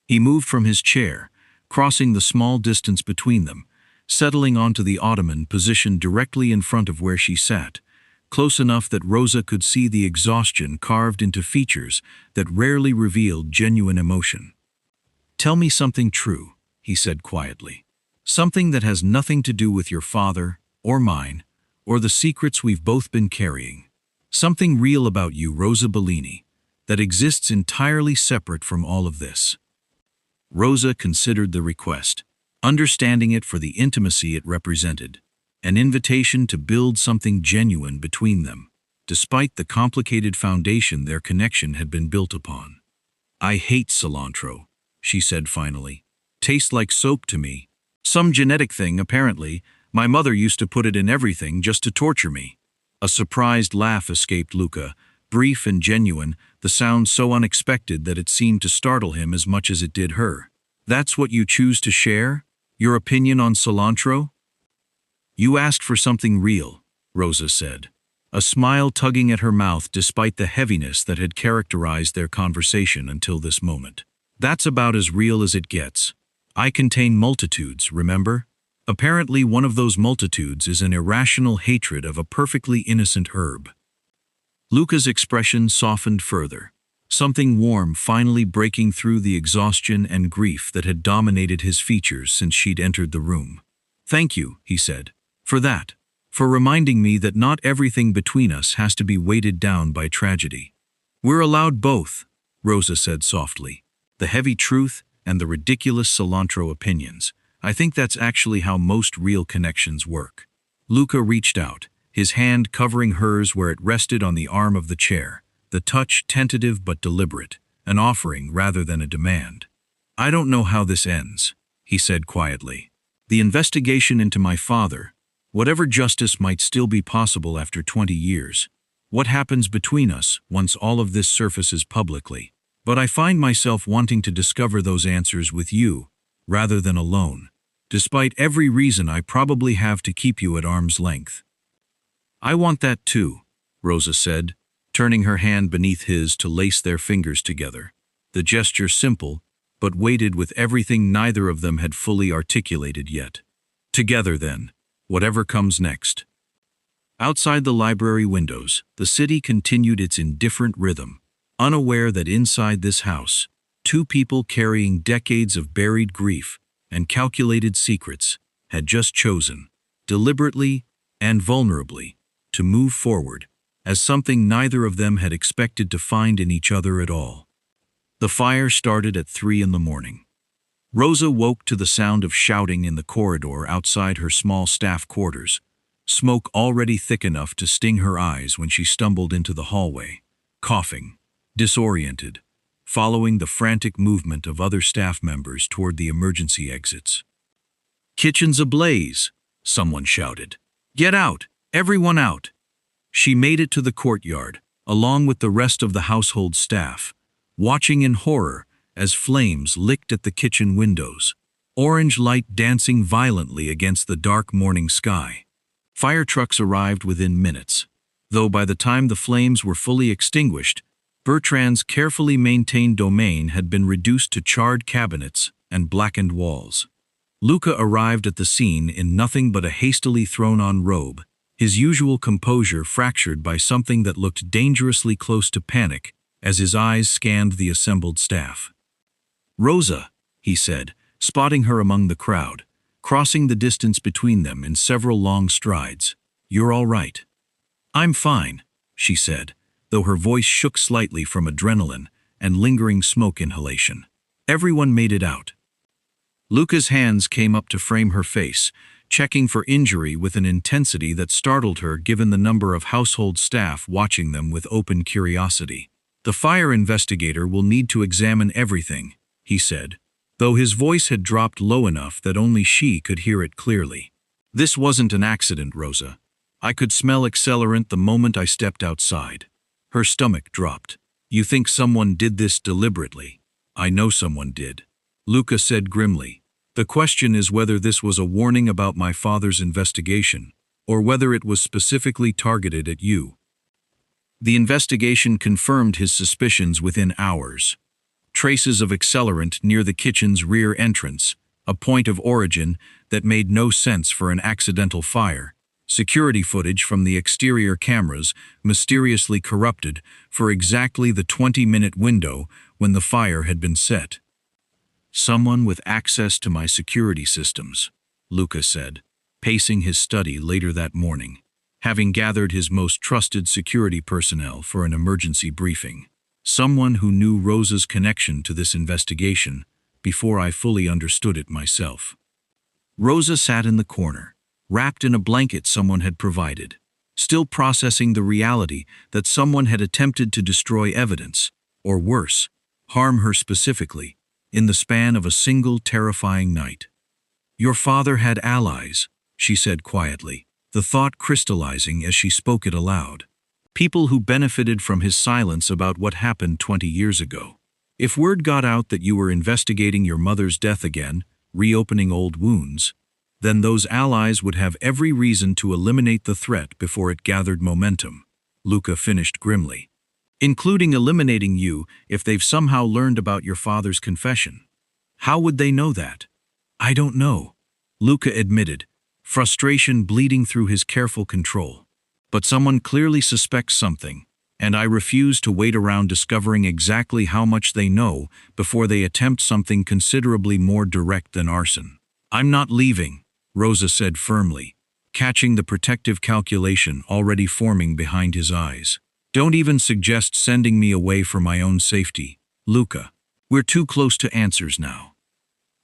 He moved from his chair, crossing the small distance between them, settling onto the ottoman positioned directly in front of where she sat, close enough that Rosa could see the exhaustion carved into features that rarely revealed genuine emotion. Tell me something true, he said quietly. Something that has nothing to do with your father, or mine, or the secrets we've both been carrying. Something real about you, Rosa Bellini, that exists entirely separate from all of this. Rosa considered the request, understanding it for the intimacy it represented, an invitation to build something genuine between them, despite the complicated foundation their connection had been built upon. I hate cilantro, she said finally. Tastes like soap to me. Some genetic thing, apparently. My mother used to put it in everything just to torture me. A surprised laugh escaped Luca, brief and genuine, the sound so unexpected that it seemed to startle him as much as it did her. That's what you choose to share? Your opinion on cilantro? You asked for something real, Rosa said, a smile tugging at her mouth despite the heaviness that had characterized their conversation until this moment. That's about as real as it gets. I contain multitudes, remember? Apparently one of those multitudes is an irrational hatred of a perfectly innocent herb. Luca's expression softened further, something warm finally breaking through the exhaustion and grief that had dominated his features since she'd entered the room. Thank you, he said, for that, for reminding me that not everything between us has to be weighted down by tragedy. We're allowed both, Rosa said softly, the heavy truth and the ridiculous cilantro opinions. I think that's actually how most real connections work. Luca reached out, his hand covering hers where it rested on the arm of the chair, the touch tentative but deliberate, an offering rather than a demand. I don't know how this ends, he said quietly. The investigation into my father, whatever justice might still be possible after 20 years, what happens between us once all of this surfaces publicly. But I find myself wanting to discover those answers with you, rather than alone, despite every reason I probably have to keep you at arm's length. I want that too, Rosa said, turning her hand beneath his to lace their fingers together, the gesture simple, but weighted with everything neither of them had fully articulated yet. Together then, whatever comes next. Outside the library windows, the city continued its indifferent rhythm, unaware that inside this house, two people carrying decades of buried grief and calculated secrets had just chosen, deliberately and vulnerably, to move forward, as something neither of them had expected to find in each other at all. The fire started at 3 a.m. Rosa woke to the sound of shouting in the corridor outside her small staff quarters, smoke already thick enough to sting her eyes when she stumbled into the hallway, coughing, disoriented, following the frantic movement of other staff members toward the emergency exits. Kitchen's ablaze, someone shouted. Get out, everyone out. She made it to the courtyard, along with the rest of the household staff, watching in horror as flames licked at the kitchen windows, orange light dancing violently against the dark morning sky. Fire trucks arrived within minutes, though by the time the flames were fully extinguished, Bertrand's carefully maintained domain had been reduced to charred cabinets and blackened walls. Luca arrived at the scene in nothing but a hastily thrown-on robe, his usual composure fractured by something that looked dangerously close to panic as his eyes scanned the assembled staff. Rosa, he said, spotting her among the crowd, crossing the distance between them in several long strides. You're all right. I'm fine, she said, though her voice shook slightly from adrenaline and lingering smoke inhalation. Everyone made it out. Luca's hands came up to frame her face, checking for injury with an intensity that startled her given the number of household staff watching them with open curiosity. The fire investigator will need to examine everything, he said, though his voice had dropped low enough that only she could hear it clearly. This wasn't an accident, Rosa. I could smell accelerant the moment I stepped outside. Her stomach dropped. You think someone did this deliberately? I know someone did, Luca said grimly. The question is whether this was a warning about my father's investigation, or whether it was specifically targeted at you. The investigation confirmed his suspicions within hours. Traces of accelerant near the kitchen's rear entrance, a point of origin that made no sense for an accidental fire. Security footage from the exterior cameras mysteriously corrupted for exactly the 20-minute window when the fire had been set. Someone with access to my security systems, Luca said, pacing his study later that morning, having gathered his most trusted security personnel for an emergency briefing. Someone who knew Rosa's connection to this investigation before I fully understood it myself. Rosa sat in the corner, wrapped in a blanket someone had provided, still processing the reality that someone had attempted to destroy evidence, or worse, harm her specifically, in the span of a single terrifying night. Your father had allies, she said quietly, the thought crystallizing as she spoke it aloud. People who benefited from his silence about what happened 20 years ago. If word got out that you were investigating your mother's death again, reopening old wounds, then those allies would have every reason to eliminate the threat before it gathered momentum, Luca finished grimly. Including eliminating you if they've somehow learned about your father's confession. How would they know that? I don't know, Luca admitted, frustration bleeding through his careful control. But someone clearly suspects something, and I refuse to wait around discovering exactly how much they know before they attempt something considerably more direct than arson. I'm not leaving, Rosa said firmly, catching the protective calculation already forming behind his eyes. Don't even suggest sending me away for my own safety, Luca. We're too close to answers now.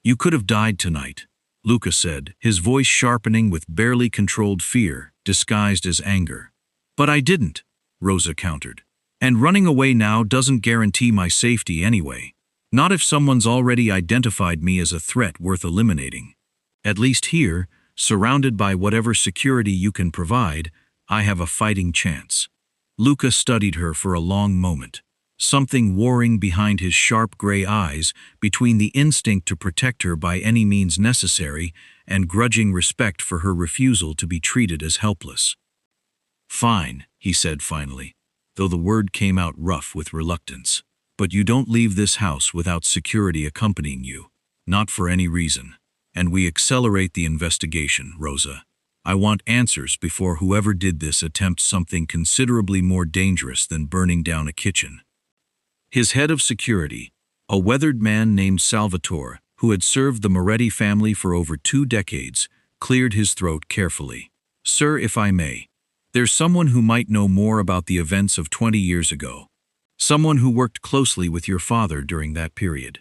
You could have died tonight, Luca said, his voice sharpening with barely controlled fear, disguised as anger. But I didn't, Rosa countered. And running away now doesn't guarantee my safety anyway. Not if someone's already identified me as a threat worth eliminating. At least here, surrounded by whatever security you can provide, I have a fighting chance. Luca studied her for a long moment, something warring behind his sharp gray eyes between the instinct to protect her by any means necessary and grudging respect for her refusal to be treated as helpless. Fine, he said finally, though the word came out rough with reluctance. But you don't leave this house without security accompanying you, not for any reason. And we accelerate the investigation, Rosa. I want answers before whoever did this attempts something considerably more dangerous than burning down a kitchen. His head of security, a weathered man named Salvatore, who had served the Moretti family for over 2 decades, cleared his throat carefully. Sir, if I may, there's someone who might know more about the events of 20 years ago. Someone who worked closely with your father during that period.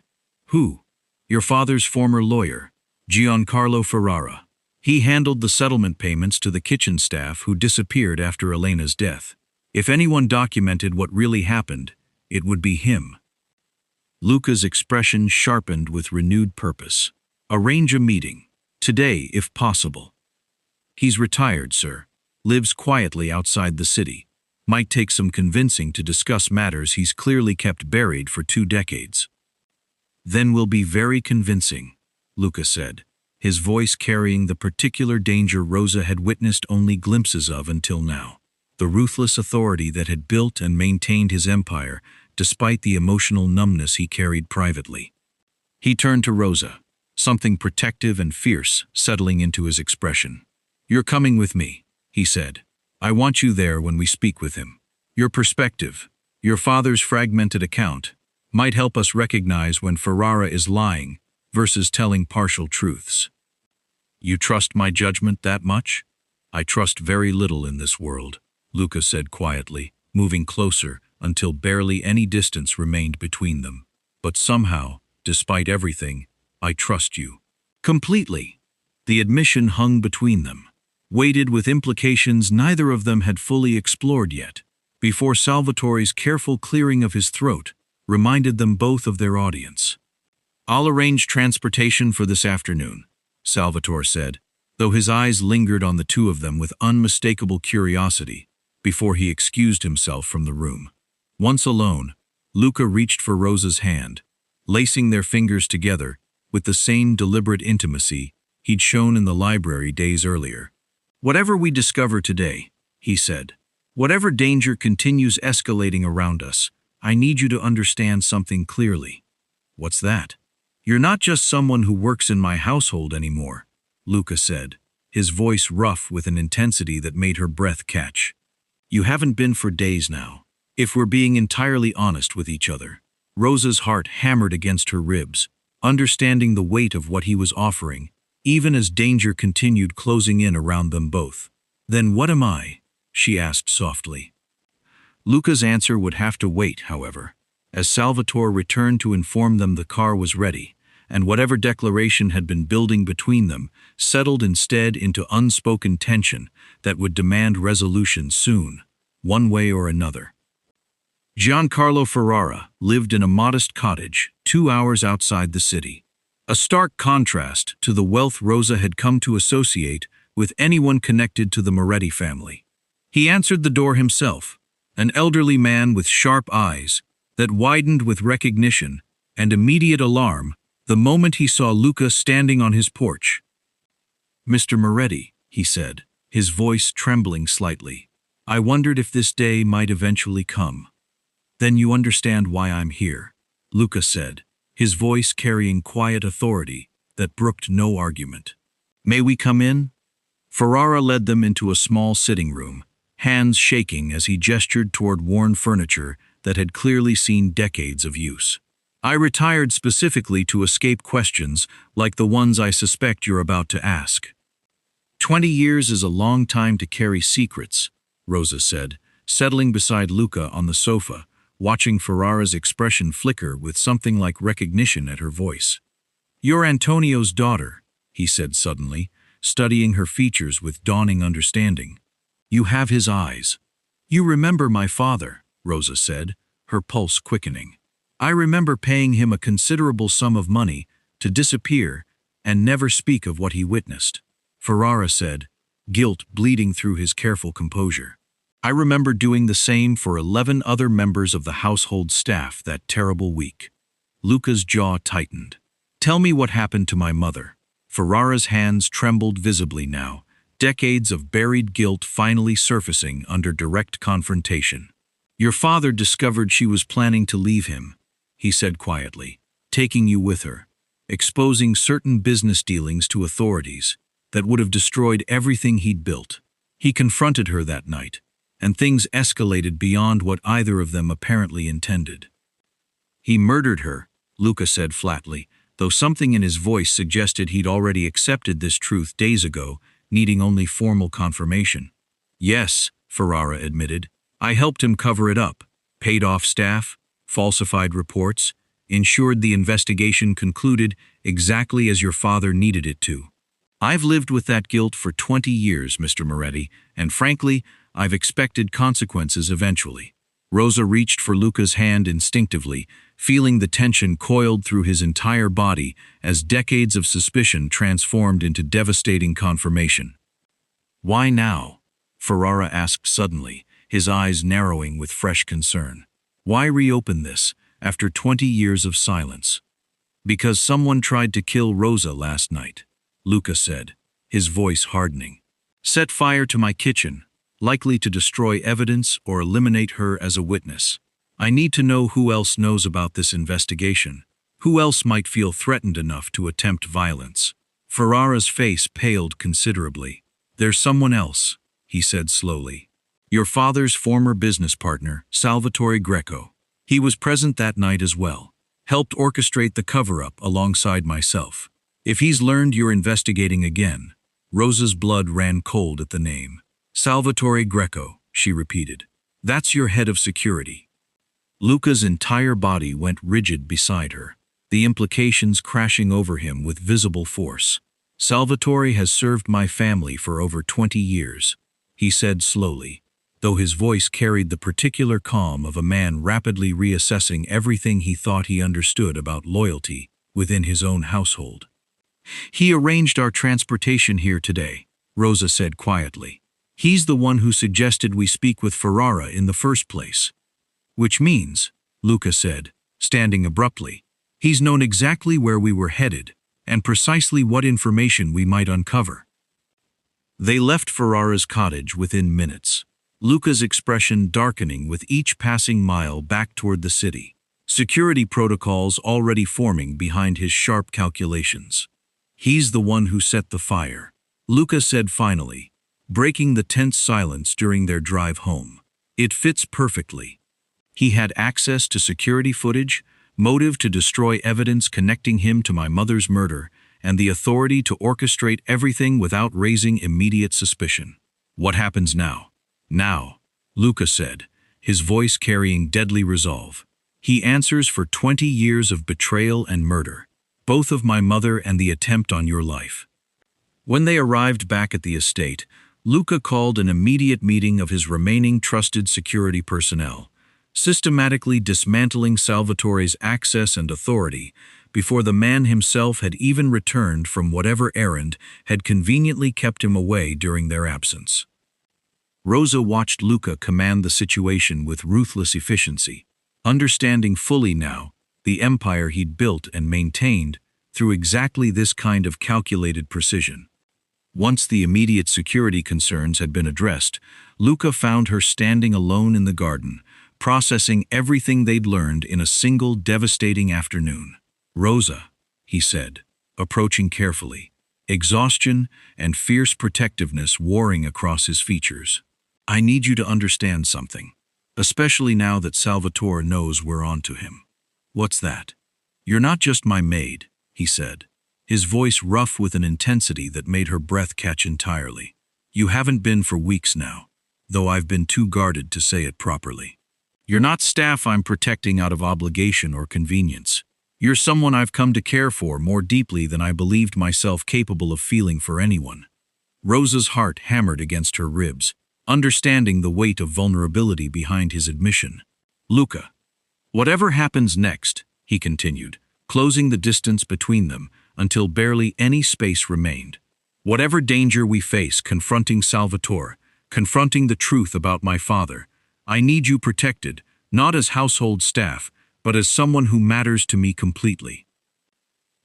Who? Your father's former lawyer, Giancarlo Ferrara. He handled the settlement payments to the kitchen staff who disappeared after Elena's death. If anyone documented what really happened, it would be him. Luca's expression sharpened with renewed purpose. Arrange a meeting. Today, if possible. He's retired, sir. Lives quietly outside the city. Might take some convincing to discuss matters he's clearly kept buried for 2 decades. Then will be very convincing, Luca said, his voice carrying the particular danger Rosa had witnessed only glimpses of until now. The ruthless authority that had built and maintained his empire, despite the emotional numbness he carried privately. He turned to Rosa, something protective and fierce settling into his expression. You're coming with me, he said. I want you there when we speak with him. Your perspective, your father's fragmented account, might help us recognize when Ferrara is lying versus telling partial truths. You trust my judgment that much? I trust very little in this world, Luca said quietly, moving closer until barely any distance remained between them. But somehow, despite everything, I trust you. Completely. The admission hung between them, weighted with implications neither of them had fully explored yet, before Salvatore's careful clearing of his throat reminded them both of their audience. "I'll arrange transportation for this afternoon," Salvatore said, though his eyes lingered on the two of them with unmistakable curiosity before he excused himself from the room. Once alone, Luca reached for Rosa's hand, lacing their fingers together with the same deliberate intimacy he'd shown in the library days earlier. "Whatever we discover today," he said, "whatever danger continues escalating around us, I need you to understand something clearly." "What's that?" "You're not just someone who works in my household anymore," Luca said, his voice rough with an intensity that made her breath catch. "You haven't been for days now. If we're being entirely honest with each other." Rosa's heart hammered against her ribs, understanding the weight of what he was offering, even as danger continued closing in around them both. "Then what am I?" she asked softly. Luca's answer would have to wait, however, as Salvatore returned to inform them the car was ready, and whatever declaration had been building between them settled instead into unspoken tension that would demand resolution soon, one way or another. Giancarlo Ferrara lived in a modest cottage 2 hours outside the city, a stark contrast to the wealth Rosa had come to associate with anyone connected to the Moretti family. He answered the door himself, an elderly man with sharp eyes that widened with recognition and immediate alarm the moment he saw Luca standing on his porch. "Mr. Moretti," he said, his voice trembling slightly, "I wondered if this day might eventually come." "Then you understand why I'm here," Luca said, his voice carrying quiet authority that brooked no argument. "May we come in?" Ferrara led them into a small sitting room, hands shaking as he gestured toward worn furniture that had clearly seen decades of use. "I retired specifically to escape questions like the ones I suspect you're about to ask." 20 years is a long time to carry secrets," Rosa said, settling beside Luca on the sofa, watching Ferrara's expression flicker with something like recognition at her voice. "You're Antonio's daughter," he said suddenly, studying her features with dawning understanding. "You have his eyes." "You remember my father," Rosa said, her pulse quickening. "I remember paying him a considerable sum of money to disappear and never speak of what he witnessed," Ferrara said, guilt bleeding through his careful composure. "I remember doing the same for 11 other members of the household staff that terrible week." Luca's jaw tightened. "Tell me what happened to my mother." Ferrara's hands trembled visibly now, decades of buried guilt finally surfacing under direct confrontation. "Your father discovered she was planning to leave him," he said quietly, "taking you with her, exposing certain business dealings to authorities that would have destroyed everything he'd built. He confronted her that night, and things escalated beyond what either of them apparently intended." "He murdered her," Luca said flatly, though something in his voice suggested he'd already accepted this truth days ago, needing only formal confirmation. "Yes," Ferrara admitted. "I helped him cover it up, paid off staff, falsified reports, ensured the investigation concluded exactly as your father needed it to. I've lived with that guilt for 20 years, Mr. Moretti, and frankly, I've expected consequences eventually." Rosa reached for Luca's hand instinctively, feeling the tension coiled through his entire body as decades of suspicion transformed into devastating confirmation. "Why now?" Ferrara asked suddenly, his eyes narrowing with fresh concern. "Why reopen this after 20 years of silence?" "Because someone tried to kill Rosa last night," Luca said, his voice hardening. "Set fire to my kitchen, likely to destroy evidence or eliminate her as a witness. I need to know who else knows about this investigation, who else might feel threatened enough to attempt violence." Ferrara's face paled considerably. "There's someone else," he said slowly. "Your father's former business partner, Salvatore Greco. He was present that night as well, helped orchestrate the cover-up alongside myself. If he's learned you're investigating again," Rosa's blood ran cold at the name. "Salvatore Greco," she repeated. That's your head of security. Luca's entire body went rigid beside her, the implications crashing over him with visible force. Salvatore has served my family for over 20 years, he said slowly, though his voice carried the particular calm of a man rapidly reassessing everything he thought he understood about loyalty within his own household. He arranged our transportation here today, Rosa said quietly. He's the one who suggested we speak with Ferrara in the first place. Which means, Luca said, standing abruptly, he's known exactly where we were headed and precisely what information we might uncover. They left Ferrara's cottage within minutes, Luca's expression darkening with each passing mile back toward the city, security protocols already forming behind his sharp calculations. He's the one who set the fire, Luca said finally, breaking the tense silence during their drive home. It fits perfectly. He had access to security footage, motive to destroy evidence connecting him to my mother's murder, and the authority to orchestrate everything without raising immediate suspicion. What happens now? Now, Luca said, his voice carrying deadly resolve. He answers for 20 years of betrayal and murder, both of my mother and the attempt on your life. When they arrived back at the estate, Luca called an immediate meeting of his remaining trusted security personnel, systematically dismantling Salvatore's access and authority before the man himself had even returned from whatever errand had conveniently kept him away during their absence. Rosa watched Luca command the situation with ruthless efficiency, understanding fully now the empire he'd built and maintained through exactly this kind of calculated precision. Once the immediate security concerns had been addressed, Luca found her standing alone in the garden, processing everything they'd learned in a single devastating afternoon. Rosa, he said, approaching carefully, exhaustion and fierce protectiveness warring across his features. I need you to understand something, especially now that Salvatore knows we're onto him. What's that? You're not just my maid, he said, his voice rough with an intensity that made her breath catch entirely. You haven't been for weeks now, though I've been too guarded to say it properly. You're not staff I'm protecting out of obligation or convenience. You're someone I've come to care for more deeply than I believed myself capable of feeling for anyone. Rosa's heart hammered against her ribs, understanding the weight of vulnerability behind his admission. Luca, whatever happens next, he continued, closing the distance between them until barely any space remained. Whatever danger we face confronting Salvatore, confronting the truth about my father, I need you protected, not as household staff, but as someone who matters to me completely.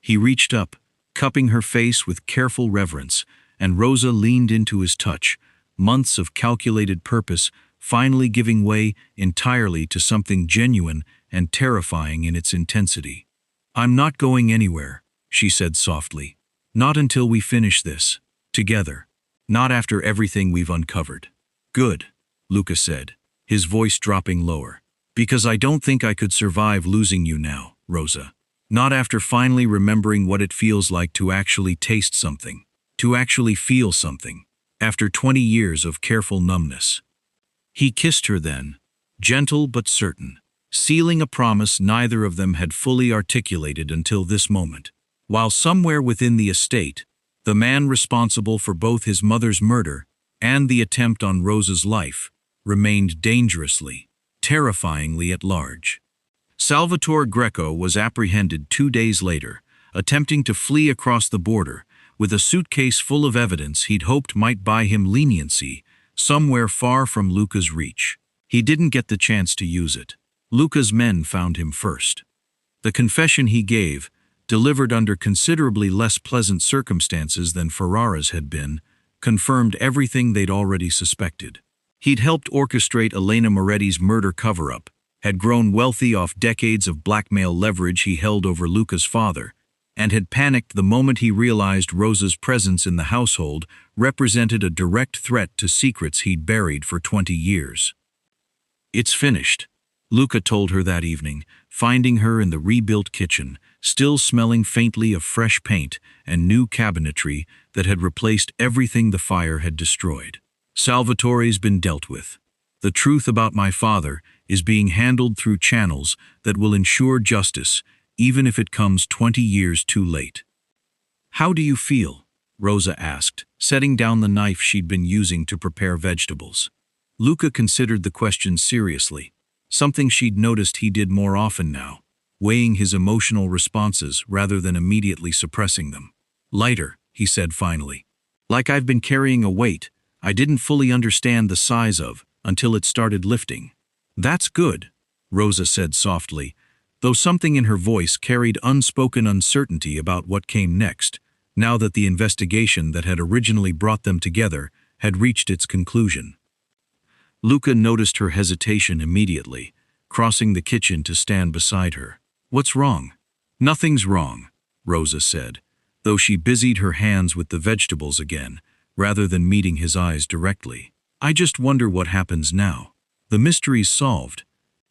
He reached up, cupping her face with careful reverence, and Rosa leaned into his touch, months of calculated purpose finally giving way entirely to something genuine and terrifying in its intensity. I'm not going anywhere, she said softly. Not until we finish this, together. Not after everything we've uncovered. Good, Luca said, his voice dropping lower. Because I don't think I could survive losing you now, Rosa. Not after finally remembering what it feels like to actually taste something, to actually feel something, after 20 years of careful numbness. He kissed her then, gentle but certain, sealing a promise neither of them had fully articulated until this moment. While somewhere within the estate, the man responsible for both his mother's murder and the attempt on Rosa's life remained dangerously, terrifyingly at large. Salvatore Greco was apprehended 2 days later, attempting to flee across the border with a suitcase full of evidence he'd hoped might buy him leniency somewhere far from Luca's reach. He didn't get the chance to use it. Luca's men found him first. The confession he gave, delivered under considerably less pleasant circumstances than Ferrara's had been, confirmed everything they'd already suspected. He'd helped orchestrate Elena Moretti's murder cover-up, had grown wealthy off decades of blackmail leverage he held over Luca's father, and had panicked the moment he realized Rosa's presence in the household represented a direct threat to secrets he'd buried for 20 years. It's finished, Luca told her that evening, finding her in the rebuilt kitchen, still smelling faintly of fresh paint and new cabinetry that had replaced everything the fire had destroyed. Salvatore's been dealt with. The truth about my father is being handled through channels that will ensure justice, even if it comes 20 years too late." "How do you feel?" Rosa asked, setting down the knife she'd been using to prepare vegetables. Luca considered the question seriously, something she'd noticed he did more often now, weighing his emotional responses rather than immediately suppressing them. "Lighter," he said finally. "Like I've been carrying a weight I didn't fully understand the size of until it started lifting." "That's good," Rosa said softly, though something in her voice carried unspoken uncertainty about what came next, now that the investigation that had originally brought them together had reached its conclusion. Luca noticed her hesitation immediately, crossing the kitchen to stand beside her. "What's wrong?" "Nothing's wrong," Rosa said, though she busied her hands with the vegetables again, rather than meeting his eyes directly. "I just wonder what happens now. The mystery's solved.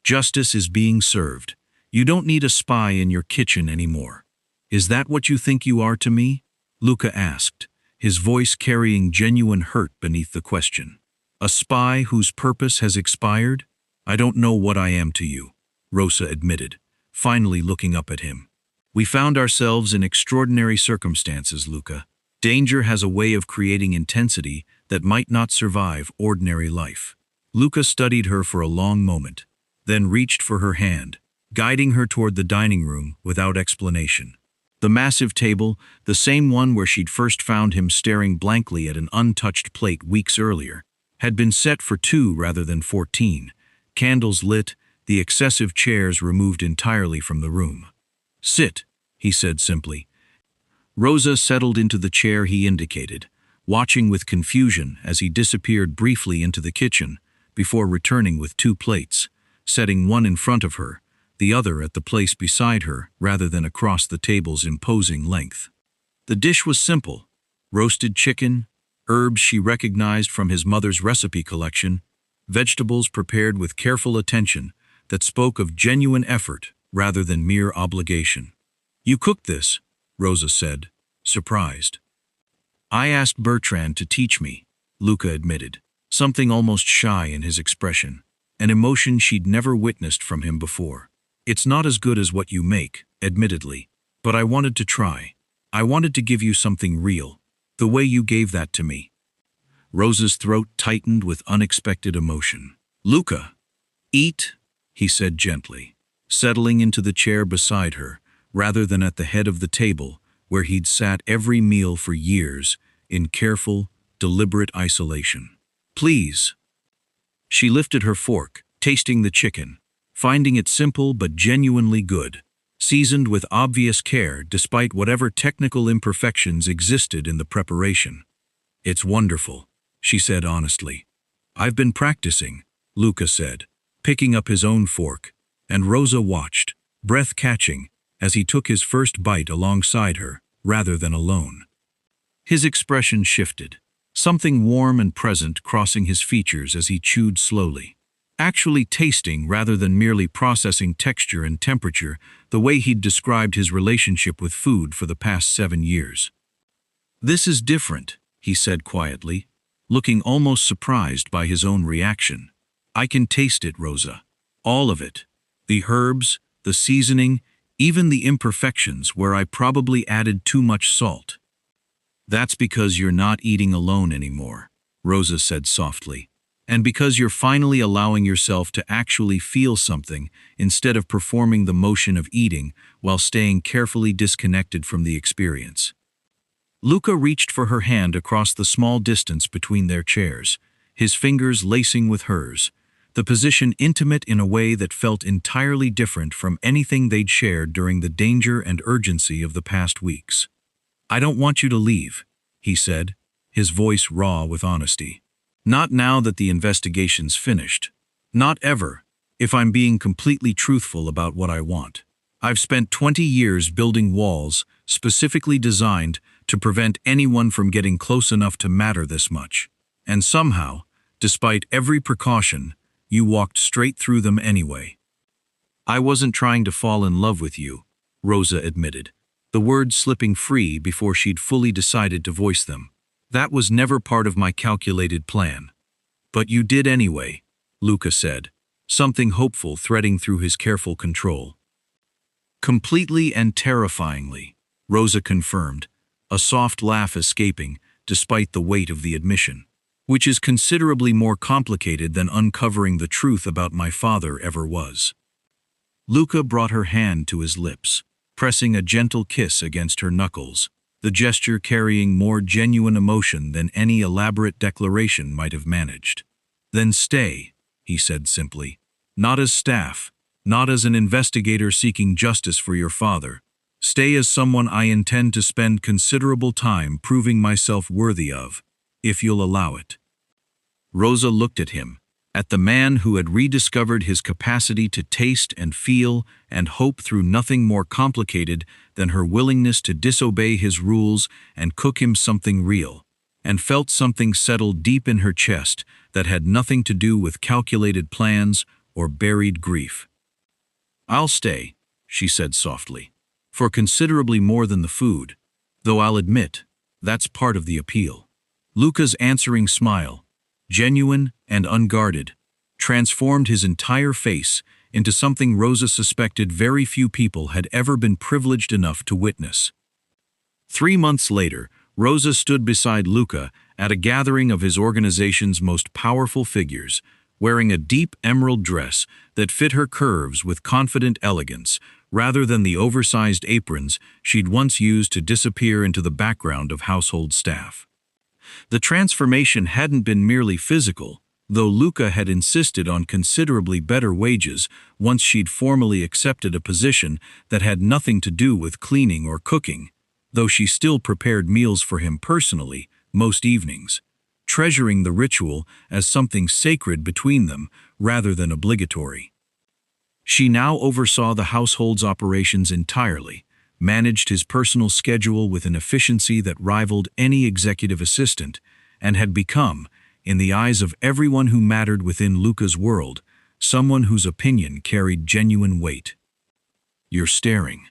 Justice is being served. You don't need a spy in your kitchen anymore. Is that what you think you are to me?" Luca asked, his voice carrying genuine hurt beneath the question. "A spy whose purpose has expired? I don't know what I am to you," Rosa admitted, finally looking up at him. "We found ourselves in extraordinary circumstances, Luca. Danger has a way of creating intensity that might not survive ordinary life." Luca studied her for a long moment, then reached for her hand, guiding her toward the dining room without explanation. The massive table, the same one where she'd first found him staring blankly at an untouched plate weeks earlier, had been set for 2 rather than 14, candles lit, the excessive chairs removed entirely from the room. "Sit," he said simply. Rosa settled into the chair he indicated, watching with confusion as he disappeared briefly into the kitchen before returning with 2 plates, setting one in front of her, the other at the place beside her rather than across the table's imposing length. The dish was simple: roasted chicken, herbs she recognized from his mother's recipe collection, vegetables prepared with careful attention that spoke of genuine effort rather than mere obligation. "You cooked this?" Rosa said, surprised. "I asked Bertrand to teach me," Luca admitted, something almost shy in his expression, an emotion she'd never witnessed from him before. "It's not as good as what you make, admittedly, but I wanted to try. I wanted to give you something real, the way you gave that to me." Rosa's throat tightened with unexpected emotion. "Luca, eat," he said gently, settling into the chair beside her, rather than at the head of the table where he'd sat every meal for years in careful, deliberate isolation. "Please." She lifted her fork, tasting the chicken, finding it simple but genuinely good, seasoned with obvious care despite whatever technical imperfections existed in the preparation. "It's wonderful," she said honestly. "I've been practicing," Luca said, picking up his own fork, and Rosa watched, breath-catching, as he took his first bite alongside her, rather than alone. His expression shifted, something warm and present crossing his features as he chewed slowly, actually tasting rather than merely processing texture and temperature the way he'd described his relationship with food for the past 7 years. "This is different," he said quietly, looking almost surprised by his own reaction. "I can taste it, Rosa. All of it. The herbs, the seasoning, even the imperfections where I probably added too much salt." "That's because you're not eating alone anymore," Rosa said softly, "and because you're finally allowing yourself to actually feel something instead of performing the motion of eating while staying carefully disconnected from the experience." Luca reached for her hand across the small distance between their chairs, his fingers lacing with hers, the position intimate in a way that felt entirely different from anything they'd shared during the danger and urgency of the past weeks. "I don't want you to leave," he said, his voice raw with honesty. "Not now that the investigation's finished. Not ever, if I'm being completely truthful about what I want. I've spent 20 years building walls specifically designed to prevent anyone from getting close enough to matter this much. And somehow, despite every precaution, you walked straight through them anyway." "I wasn't trying to fall in love with you," Rosa admitted, the words slipping free before she'd fully decided to voice them. "That was never part of my calculated plan. But you did anyway. Luca said, something hopeful threading through his careful control. Completely and terrifyingly, Rosa confirmed, a soft laugh escaping, despite the weight of the admission. Which is considerably more complicated than uncovering the truth about my father ever was. Luca brought her hand to his lips, pressing a gentle kiss against her knuckles, the gesture carrying more genuine emotion than any elaborate declaration might have managed. Then stay, he said simply, not as staff, not as an investigator seeking justice for your father. Stay as someone I intend to spend considerable time proving myself worthy of, if you'll allow it. Rosa looked at him, at the man who had rediscovered his capacity to taste and feel and hope through nothing more complicated than her willingness to disobey his rules and cook him something real, and felt something settle deep in her chest that had nothing to do with calculated plans or buried grief. I'll stay, she said softly, for considerably more than the food, though I'll admit, that's part of the appeal. Luca's answering smile, genuine and unguarded, transformed his entire face into something Rosa suspected very few people had ever been privileged enough to witness. 3 months later, Rosa stood beside Luca at a gathering of his organization's most powerful figures, wearing a deep emerald dress that fit her curves with confident elegance, rather than the oversized aprons she'd once used to disappear into the background of household staff. The transformation hadn't been merely physical, though Luca had insisted on considerably better wages once she'd formally accepted a position that had nothing to do with cleaning or cooking, though she still prepared meals for him personally most evenings, treasuring the ritual as something sacred between them rather than obligatory. She now oversaw the household's operations entirely, managed his personal schedule with an efficiency that rivaled any executive assistant, and had become, in the eyes of everyone who mattered within Luca's world, someone whose opinion carried genuine weight. You're staring,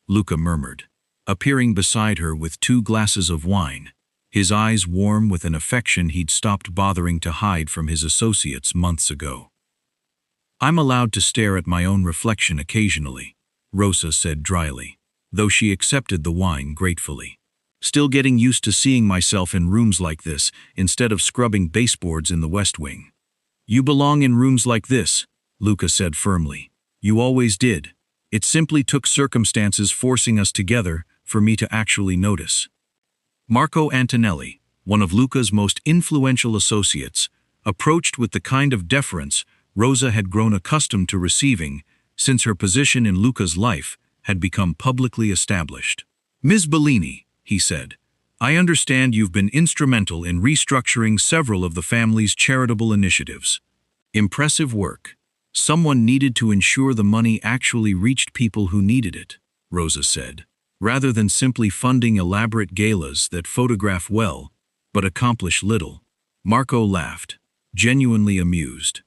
Luca murmured, appearing beside her with 2 glasses of wine, his eyes warm with an affection he'd stopped bothering to hide from his associates months ago. I'm allowed to stare at my own reflection occasionally, Rosa said dryly, though she accepted the wine gratefully. Still getting used to seeing myself in rooms like this instead of scrubbing baseboards in the West Wing. You belong in rooms like this, Luca said firmly. You always did. It simply took circumstances forcing us together for me to actually notice. Marco Antonelli, one of Luca's most influential associates, approached with the kind of deference Rosa had grown accustomed to receiving since her position in Luca's life had become publicly established. Ms. Bellini, he said, I understand you've been instrumental in restructuring several of the family's charitable initiatives. Impressive work. Someone needed to ensure the money actually reached people who needed it, Rosa said, rather than simply funding elaborate galas that photograph well, but accomplish little. Marco laughed, genuinely amused.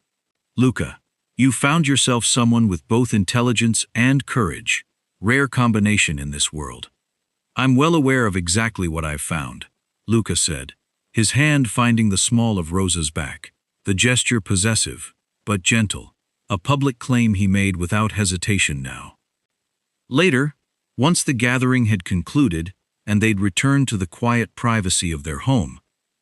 Luca, you found yourself someone with both intelligence and courage. Rare combination in this world. I'm well aware of exactly what I've found, Luca said, his hand finding the small of Rosa's back, the gesture possessive, but gentle, a public claim he made without hesitation now. Later, once the gathering had concluded and they'd returned to the quiet privacy of their home,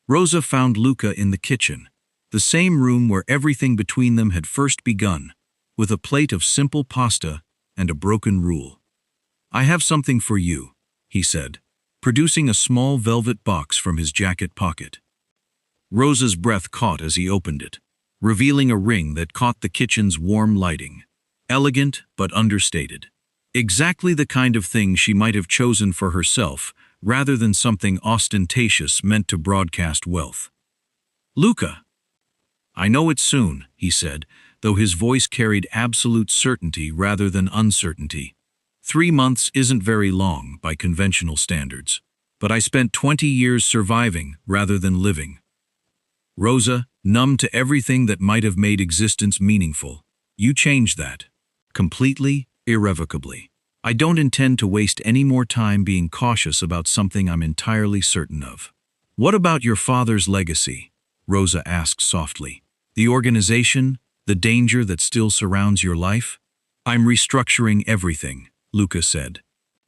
Rosa found Luca in the kitchen, the same room where everything between them had first begun, with a plate of simple pasta and a broken rule. I have something for you, he said, producing a small velvet box from his jacket pocket. Rosa's breath caught as he opened it, revealing a ring that caught the kitchen's warm lighting. Elegant but understated. Exactly the kind of thing she might have chosen for herself, rather than something ostentatious meant to broadcast wealth. Luca. I know it soon, he said, though his voice carried absolute certainty rather than uncertainty. 3 months isn't very long by conventional standards, but I spent 20 years surviving rather than living. Rosa, numb to everything that might have made existence meaningful, you changed that. Completely, irrevocably. I don't intend to waste any more time being cautious about something I'm entirely certain of. What about your father's legacy? Rosa asked softly. The organization, The danger that still surrounds your life? I'm restructuring everything, Luca said.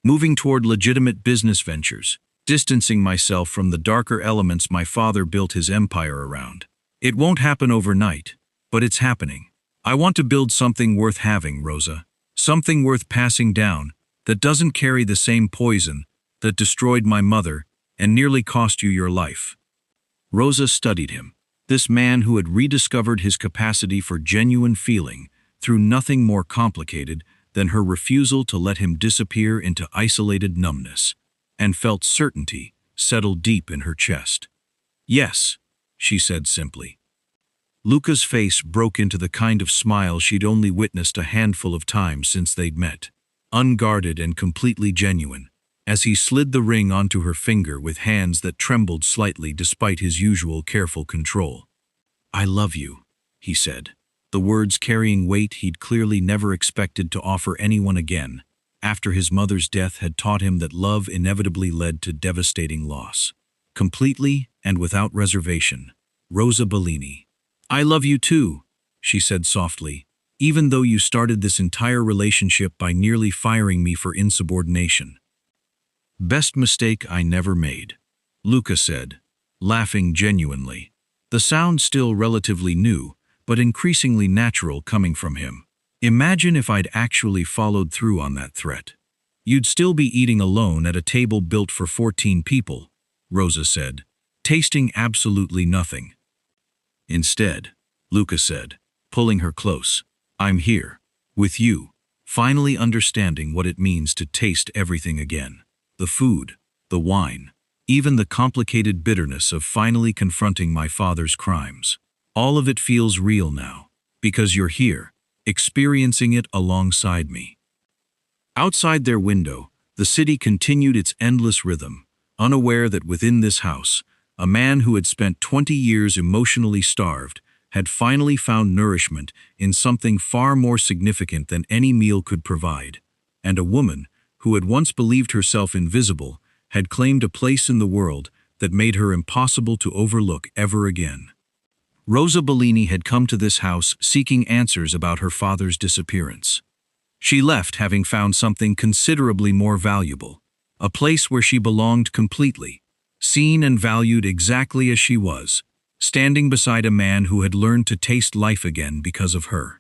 Moving toward legitimate business ventures, distancing myself from the darker elements my father built his empire around. It won't happen overnight, but it's happening. I want to build something worth having, Rosa. Something worth passing down, that doesn't carry the same poison that destroyed my mother and nearly cost you your life. Rosa studied him, this man who had rediscovered his capacity for genuine feeling through nothing more complicated than her refusal to let him disappear into isolated numbness, and felt certainty settle deep in her chest. Yes, she said simply. Luca's face broke into the kind of smile she'd only witnessed a handful of times since they'd met, unguarded and completely genuine, as he slid the ring onto her finger with hands that trembled slightly despite his usual careful control. I love you, he said, the words carrying weight he'd clearly never expected to offer anyone again, after his mother's death had taught him that love inevitably led to devastating loss. Completely and without reservation, Rosa Bellini. I love you too, she said softly, even though you started this entire relationship by nearly firing me for insubordination. Best mistake I never made, Luca said, laughing genuinely. The sound still relatively new, but increasingly natural coming from him. Imagine if I'd actually followed through on that threat. You'd still be eating alone at a table built for 14 people, Rosa said, tasting absolutely nothing. Instead, Luca said, pulling her close, I'm here, with you, finally understanding what it means to taste everything again. The food, the wine, even the complicated bitterness of finally confronting my father's crimes. All of it feels real now, because you're here, experiencing it alongside me. Outside their window, the city continued its endless rhythm, unaware that within this house, a man who had spent 20 years emotionally starved had finally found nourishment in something far more significant than any meal could provide, and a woman who had once believed herself invisible had claimed a place in the world that made her impossible to overlook ever again. Rosa Bellini had come to this house seeking answers about her father's disappearance. She left having found something considerably more valuable, a place where she belonged completely, seen and valued exactly as she was, standing beside a man who had learned to taste life again because of her.